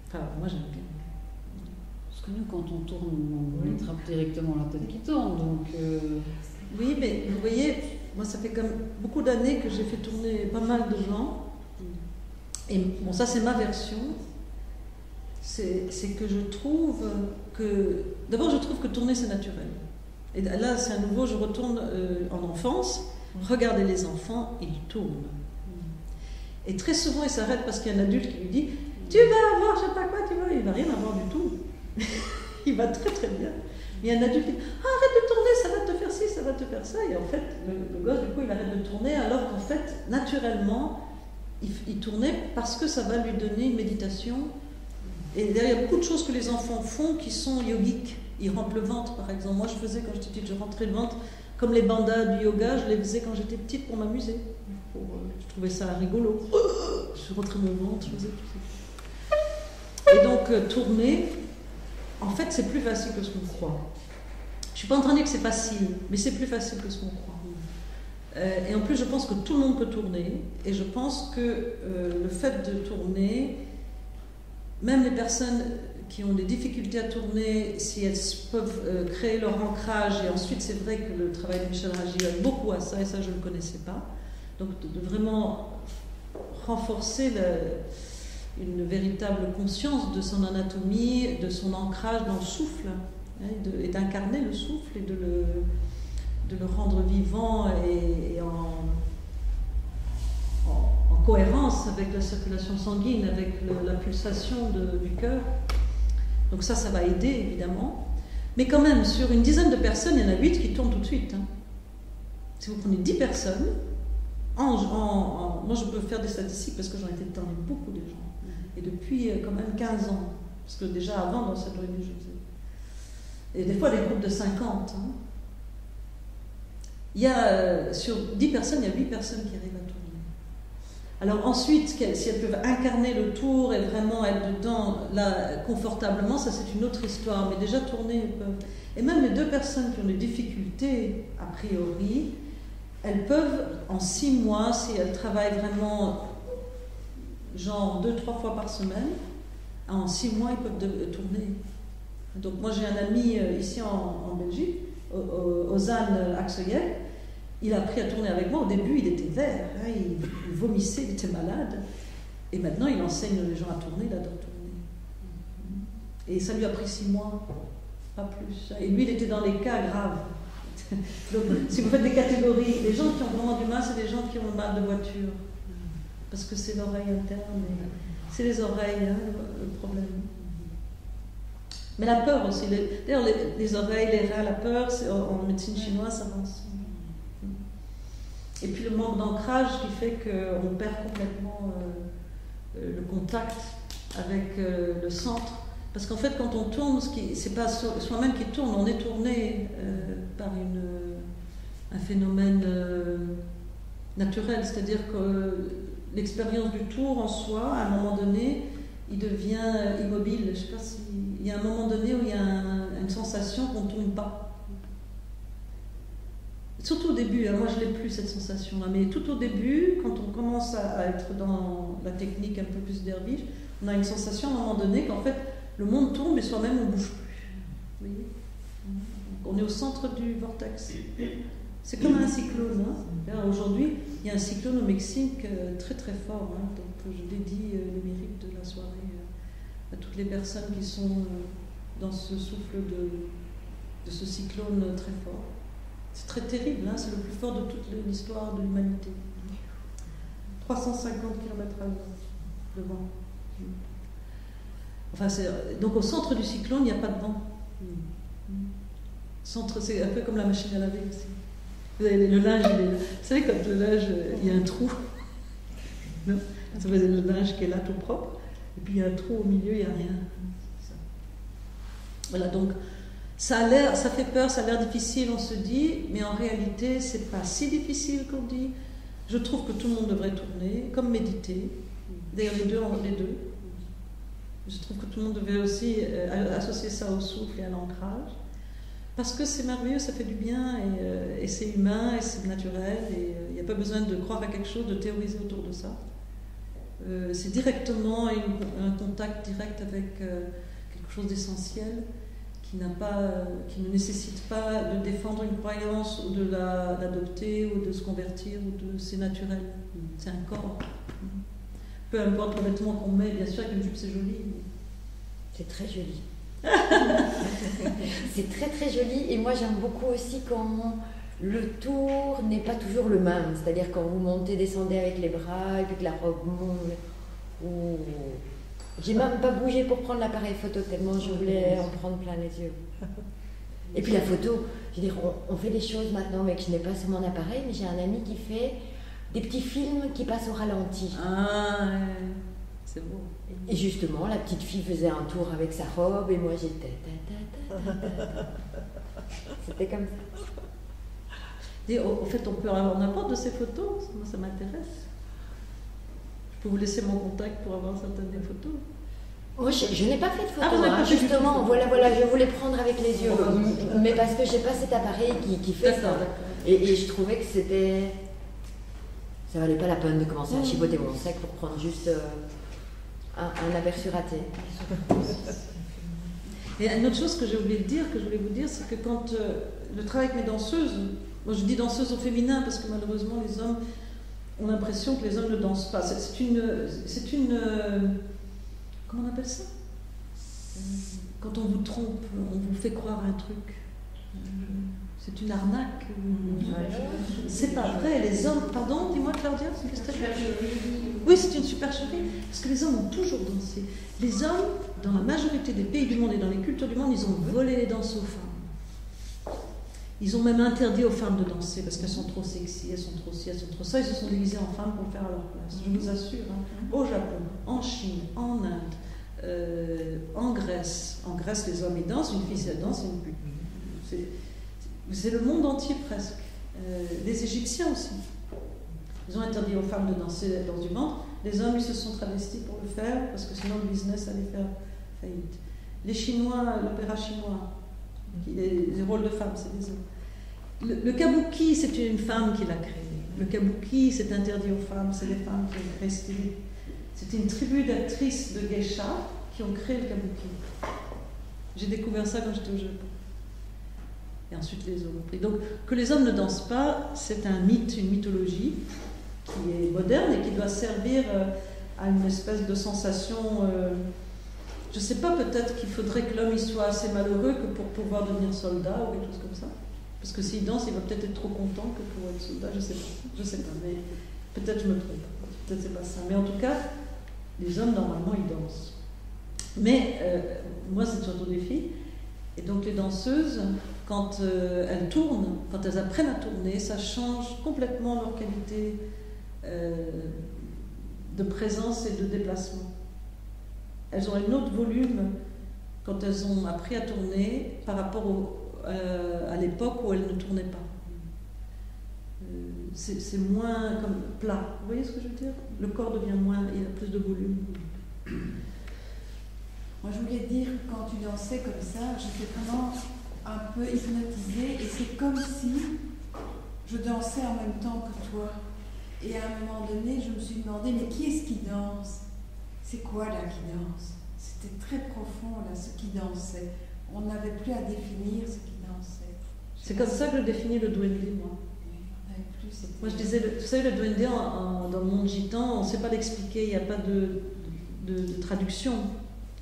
Enfin, moi j'aime bien. Parce que nous, quand on tourne, on attrape directement la tête qui tourne, donc... Oui, mais vous voyez, moi ça fait comme beaucoup d'années que j'ai fait tourner pas mal de gens. Et bon, ça c'est ma version. C'est que je trouve que... D'abord, je trouve que tourner, c'est naturel. Et là, c'est à nouveau, je retourne en enfance. Regardez les enfants, ils tournent. Et très souvent, ils s'arrêtent parce qu'il y a un adulte qui lui dit « Tu vas avoir, je sais pas quoi, tu vas... » Il ne va rien avoir du tout. Il va très très bien. Il y a un adulte qui dit « Ah, arrête de tourner, ça va te faire ci, ça va te faire ça. » Et en fait, le gosse, du coup, il arrête de tourner alors qu'en fait, naturellement, il tournait parce que ça va lui donner une méditation. Et il y a beaucoup de choses que les enfants font qui sont yogiques. Ils rentrent le ventre, par exemple. Moi, je faisais, quand j'étais petite, je rentrais le ventre. Comme les bandas du yoga, je les faisais quand j'étais petite pour m'amuser. Je trouvais ça rigolo. Je rentrais mon ventre, je faisais tout ça. Et donc, tourner, en fait, c'est plus facile que ce qu'on croit. Je ne suis pas en train de dire que c'est facile, mais c'est plus facile que ce qu'on croit. Et en plus, je pense que tout le monde peut tourner. Et je pense que le fait de tourner... Même les personnes qui ont des difficultés à tourner, si elles peuvent créer leur ancrage, et ensuite c'est vrai que le travail de Michel Ragy aide beaucoup à ça, et ça je ne le connaissais pas, donc de vraiment renforcer une véritable conscience de son anatomie, de son ancrage dans le souffle, hein, et d'incarner le souffle, et de le rendre vivant et en cohérence avec la circulation sanguine, avec la pulsation du cœur. Donc ça va aider évidemment. Mais quand même, sur une dizaine de personnes, il y en a 8 qui tournent tout de suite. Hein. Si vous prenez 10 personnes, moi je peux faire des statistiques parce que j'en ai été dans beaucoup de gens. Et depuis quand même 15 ans. Parce que déjà avant, dans cette réunion, je faisais. Et des fois, des groupes de 50. Hein. Il y a, sur 10 personnes, il y a 8 personnes qui arrivent à tourner. Alors ensuite, si elles peuvent incarner le tour et vraiment être dedans, là, confortablement, ça c'est une autre histoire. Mais déjà, tourner, elles peuvent. Et même les 2 personnes qui ont des difficultés, a priori, elles peuvent, en 6 mois, si elles travaillent vraiment, genre 2-3 fois par semaine, en 6 mois, ils peuvent tourner. Donc moi, j'ai un ami ici en Belgique, Ozan Axoyel. Il a appris à tourner avec moi. Au début, il était vert, hein, il vomissait, il était malade. Et maintenant, il enseigne les gens à tourner, il adore tourner. Et ça lui a pris 6 mois, pas plus. Et lui, il était dans les cas graves. Donc, si vous faites des catégories, les gens qui ont vraiment du mal, c'est les gens qui ont mal de voiture. Parce que c'est l'oreille interne, c'est les oreilles, hein, le problème. Mais la peur aussi. D'ailleurs, les oreilles, les reins, la peur, en médecine chinoise, ça va ensemble. Et puis le manque d'ancrage qui fait qu'on perd complètement le contact avec le centre. Parce qu'en fait, quand on tourne, c'est pas soi-même qui tourne, on est tourné par un phénomène naturel. C'est-à-dire que l'expérience du tour en soi, à un moment donné, il devient immobile. Je ne sais pas s'il y a un moment donné où il y a une sensation qu'on ne tourne pas. Surtout au début, moi je n'ai plus cette sensation-là, mais tout au début, quand on commence à être dans la technique un peu plus derviche, on a une sensation à un moment donné qu'en fait le monde tourne, mais soi-même on ne bouge plus. Vous voyez ? On est au centre du vortex. C'est comme un cyclone. Hein. Aujourd'hui, il y a un cyclone au Mexique très très fort, hein, donc je dédie le mérite de la soirée à toutes les personnes qui sont dans ce souffle de ce cyclone très fort. C'est très terrible, hein, c'est le plus fort de toute l'histoire de l'humanité. 350 km/h de vent. Enfin, donc au centre du cyclone, il n'y a pas de vent. Centre, c'est un peu comme la machine à laver aussi. Vous avez le linge, vous savez, quand le linge, il y a un trou. Non, vous avez le linge qui est là tout propre, et puis il y a un trou au milieu, il n'y a rien. Voilà, donc ça fait peur, ça a l'air difficile, on se dit, mais en réalité, c'est pas si difficile qu'on dit. Je trouve que tout le monde devrait tourner, comme méditer. D'ailleurs, les deux. Je trouve que tout le monde devait aussi associer ça au souffle et à l'ancrage. Parce que c'est merveilleux, ça fait du bien, et c'est humain, et c'est naturel, et il n'y a pas besoin de croire à quelque chose, de théoriser autour de ça. C'est directement un contact direct avec quelque chose d'essentiel qui ne nécessite pas de défendre une croyance ou de l'adopter ou de se convertir, c'est naturel, c'est un corps. Peu importe le vêtement qu'on met, bien sûr qu'une jupe c'est joli. C'est très joli. C'est très très joli, et moi j'aime beaucoup aussi quand le tour n'est pas toujours le même, c'est-à-dire quand vous montez, descendez avec les bras et puis que la robe monte, ou j'ai même pas bougé pour prendre l'appareil photo tellement je voulais en prendre plein les yeux. Et puis la photo, je veux dire, on fait des choses maintenant mais que je n'ai pas sur mon appareil, mais j'ai un ami qui fait des petits films qui passent au ralenti. Ah, c'est beau. Et justement, la petite fille faisait un tour avec sa robe et moi j'étais... C'était comme ça. Et au fait, on peut avoir n'importe de ces photos, moi ça m'intéresse. Je peux vous laisser mon contact pour avoir certaines des photos. Moi, je n'ai pas fait de photos, vous n'avez pas fait justement, voilà, je voulais prendre avec les yeux, mais parce que j'ai pas cet appareil qui fait ça. Et je trouvais que c'était... Ça valait pas la peine de commencer à chipoter mon sac pour prendre juste un aperçu raté. Et une autre chose que j'ai oublié de dire, que je voulais vous dire, c'est que quand le travail avec mes danseuses, moi je dis danseuses au féminin parce que malheureusement les hommes ont l'impression que les hommes ne dansent pas. C'est une comment on appelle ça? Quand on vous trompe, on vous fait croire un truc. C'est une arnaque. C'est pas vrai. Les hommes, pardon, dis-moi Claudia, c'est une supercherie. Oui, c'est une supercherie. Parce que les hommes ont toujours dansé. Les hommes, dans la majorité des pays du monde et dans les cultures du monde, ils ont volé les danses aux femmes. Ils ont même interdit aux femmes de danser parce qu'elles sont trop sexy, elles sont trop ci, elles sont trop ça. Ils se sont déguisés en femmes pour le faire à leur place. Je vous assure. Hein. Au Japon, en Chine, en Inde, en Grèce. En Grèce, les hommes ils dansent, une fille si elle danse, c'est une pute. C'est le monde entier presque. Les Égyptiens aussi. Ils ont interdit aux femmes de danser dans du ventre. Les hommes, ils se sont travestis pour le faire parce que sinon le business allait faire faillite. Les Chinois, l'opéra chinois, les rôles de femmes, c'est des hommes. Le kabuki, c'est une femme qui l'a créé. Le kabuki, c'est interdit aux femmes, c'est les femmes qui ont créé. C'était une tribu d'actrices de geisha qui ont créé le kabuki. J'ai découvert ça quand j'étais au Japon. Et ensuite les hommes ont pris. Donc que les hommes ne dansent pas, c'est un mythe, une mythologie qui est moderne et qui doit servir à une espèce de sensation. Je ne sais pas, peut-être qu'il faudrait que l'homme soit assez malheureux que pour pouvoir devenir soldat ou quelque chose comme ça. Parce que s'il danse, il va peut-être être trop content que pour être soldat. Je ne sais pas, mais peut-être je me trompe. Peut-être c'est pas ça. Mais en tout cas, les hommes normalement ils dansent. Mais moi, c'est surtout des filles. Et donc les danseuses, quand elles tournent, quand elles apprennent à tourner, ça change complètement leur qualité de présence et de déplacement. Elles ont un autre volume quand elles ont appris à tourner par rapport à l'époque où elles ne tournaient pas. C'est moins comme plat. Vous voyez ce que je veux dire? Le corps devient moins, il a plus de volume. Moi, je voulais dire que quand tu dansais comme ça, j'étais vraiment un peu hypnotisée et c'est comme si je dansais en même temps que toi. Et à un moment donné, je me suis demandé, mais qui est-ce qui danse? C'est quoi là qui danse? C'était très profond là, ce qui dansait. On n'avait plus à définir ce qui dansait. C'est comme ça que je définis le duende, moi. Moi, je disais, vous savez, le duende dans le monde gitan, on ne sait pas l'expliquer, il n'y a pas de traduction.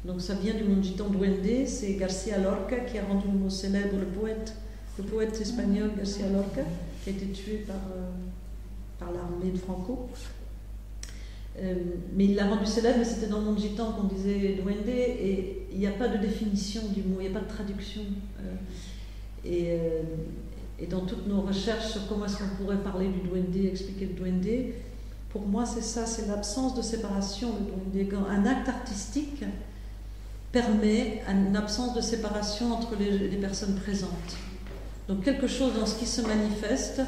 Donc ça vient du monde gitan. Duende, c'est García Lorca qui a rendu le mot célèbre, le poète espagnol García Lorca, qui a été tué par l'armée de Franco. Mais il l'a rendu célèbre, mais c'était dans le monde gitan qu'on disait duende, et il n'y a pas de définition du mot, il n'y a pas de traduction. Et dans toutes nos recherches sur comment est-ce qu'on pourrait parler du duende, expliquer le duende, pour moi c'est ça, c'est l'absence de séparation, le duende. Un acte artistique permet une absence de séparation entre les personnes présentes. Donc quelque chose dans ce qui se manifeste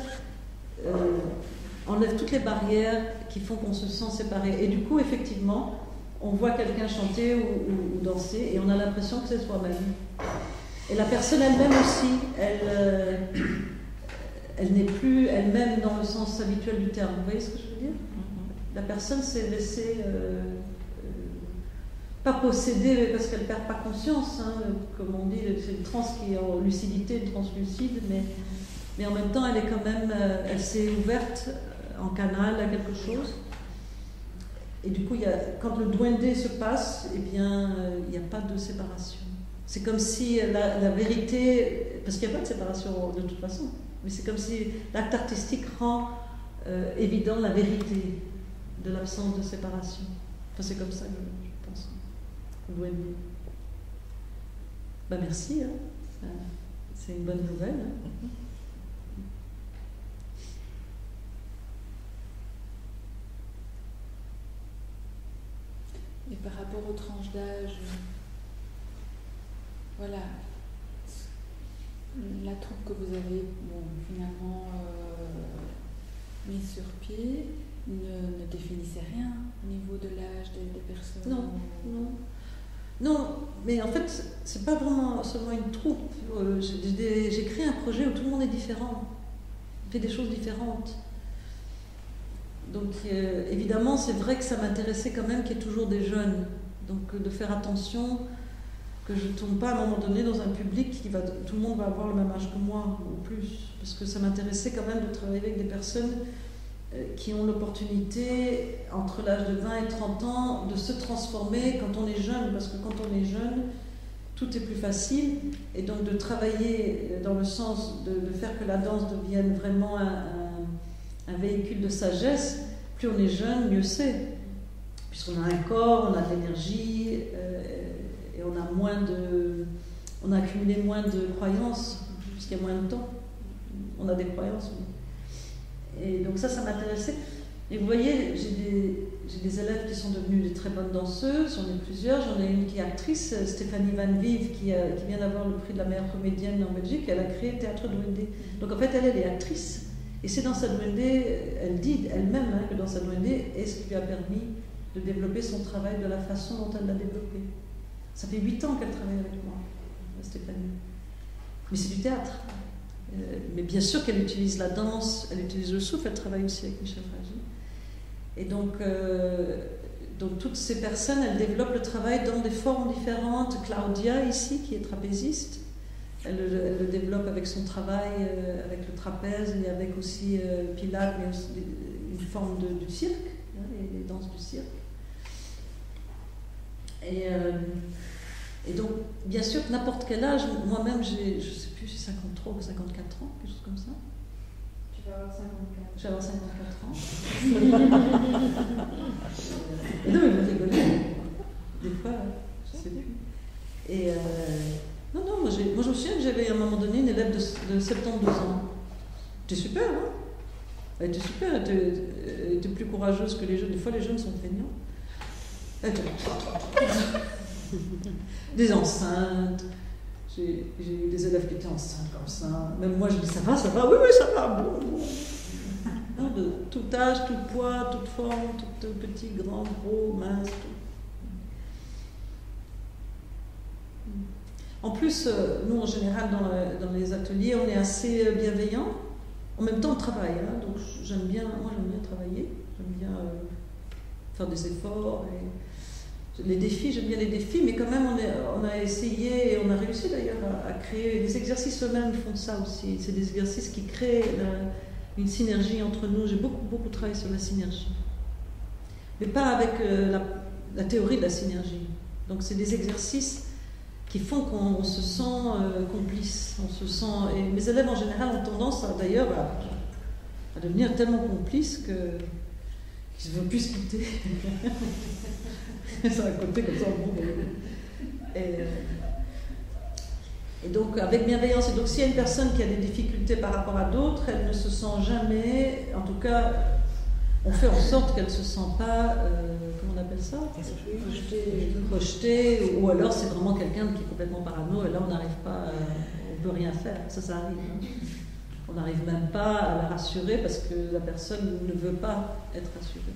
enlève toutes les barrières qui font qu'on se sent séparé. Et du coup, effectivement, on voit quelqu'un chanter ou danser et on a l'impression que c'est soi-même. Et la personne elle-même aussi, elle n'est plus elle-même dans le sens habituel du terme. Vous voyez ce que je veux dire? La personne s'est laissée, pas possédée parce qu'elle ne perd pas conscience, hein, comme on dit, c'est une transe qui est en lucidité, une transe lucide, mais en même temps elle est quand même, elle s'est ouverte en canal à quelque chose. Et du coup, quand le duende se passe, eh bien, il n'y a pas de séparation. C'est comme si la vérité, parce qu'il n'y a pas de séparation de toute façon, mais c'est comme si l'acte artistique rend évident la vérité de l'absence de séparation. Enfin, c'est comme ça que je pense. Ben, merci, hein. C'est une bonne nouvelle. Hein. Et par rapport aux tranches d'âge, voilà, la troupe que vous avez finalement mise sur pied ne définissait rien au niveau de l'âge des personnes. Non, mais en fait, c'est pas vraiment seulement une troupe. J'ai créé un projet où tout le monde est différent, fait des choses différentes. Donc évidemment, c'est vrai que ça m'intéressait quand même qu'il y ait toujours des jeunes. Donc de faire attention que je ne tourne pas à un moment donné dans un public tout le monde va avoir le même âge que moi ou plus. Parce que ça m'intéressait quand même de travailler avec des personnes qui ont l'opportunité, entre l'âge de 20 et 30 ans, de se transformer quand on est jeune. Parce que quand on est jeune, tout est plus facile. Et donc de travailler dans le sens de faire que la danse devienne vraiment un véhicule de sagesse. Plus on est jeune, mieux c'est. Puisqu'on a un corps, on a de l'énergie, et on a accumulé moins de croyances, puisqu'il y a moins de temps. On a des croyances, oui. Et donc ça m'intéressait. Et vous voyez, j'ai des élèves qui sont devenus des très bonnes danseuses, j'en ai plusieurs. J'en ai une qui est actrice, Stéphanie Van Vive, qui vient d'avoir le prix de la meilleure comédienne en Belgique. Elle a créé Théâtre Duende. Donc en fait, elle est actrice. Et c'est dans sa duende, elle dit elle-même que dans sa duende est ce qui lui a permis de développer son travail de la façon dont elle l'a développé. Ça fait 8 ans qu'elle travaille avec moi, Stéphanie. Mais c'est du théâtre. Mais bien sûr qu'elle utilise la danse, elle utilise le souffle, elle travaille aussi avec Michel Fragi. Et donc toutes ces personnes, elles développent le travail dans des formes différentes. Claudia, ici, qui est trapéziste, elle le développe avec son travail, avec le trapèze, et avec aussi Pilates, mais aussi une forme du cirque, les danses du cirque. Et donc, bien sûr, n'importe quel âge, moi-même, je ne sais plus, j'ai 53 ou 54 ans, quelque chose comme ça. Tu vas avoir 54. Je vais avoir 54 ans. Et non, mais vous rigolez. Des fois, je sais plus. Et non, moi je me souviens que j'avais à un moment donné une élève de 72 ans. C'était super, hein? Elle était super, elle était plus courageuse que les jeunes. Des fois, les jeunes sont feignants. Des enceintes. J'ai eu des élèves qui étaient enceintes comme ça. Même moi, je dis ça va, oui, ça va, bon. Non, de tout âge, tout poids, toute forme, tout petit, grand, gros, mince, tout. En plus, nous, en général, dans les ateliers, on est assez bienveillants. En même temps, on travaille, hein, donc moi j'aime bien travailler, j'aime bien faire des efforts. Les défis, j'aime bien les défis, mais quand même on a essayé, et on a réussi d'ailleurs à créer les exercices eux-mêmes font ça aussi. C'est des exercices qui créent une synergie entre nous. J'ai beaucoup travaillé sur la synergie, mais pas avec la théorie de la synergie. Donc c'est des exercices qui font qu'on se sent complice, et mes élèves en général ont tendance d'ailleurs à devenir tellement complices qu'ils ne veulent plus se quitter. C'est un côté comme ça, bon. Et donc avec bienveillance, et donc s'il y a une personne qui a des difficultés par rapport à d'autres, elle ne se sent jamais, en tout cas, on fait en sorte qu'elle ne se sent pas, comment on appelle ça ? Rejetée, ou alors c'est vraiment quelqu'un qui est complètement parano, et là on n'arrive pas, on ne peut rien faire, ça arrive. Hein. On n'arrive même pas à la rassurer parce que la personne ne veut pas être rassurée.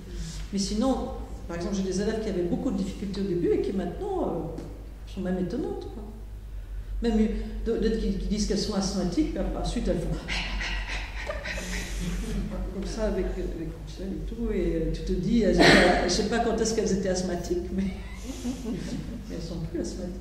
Mais sinon, par exemple, j'ai des élèves qui avaient beaucoup de difficultés au début et qui maintenant sont même étonnantes. Quoi. Même d'autres qui disent qu'elles sont asthmatiques, puis ensuite elles font comme ça avec Michel et tout, et tu te dis, je ne sais pas quand est-ce qu'elles étaient asthmatiques, mais elles ne sont plus asthmatiques.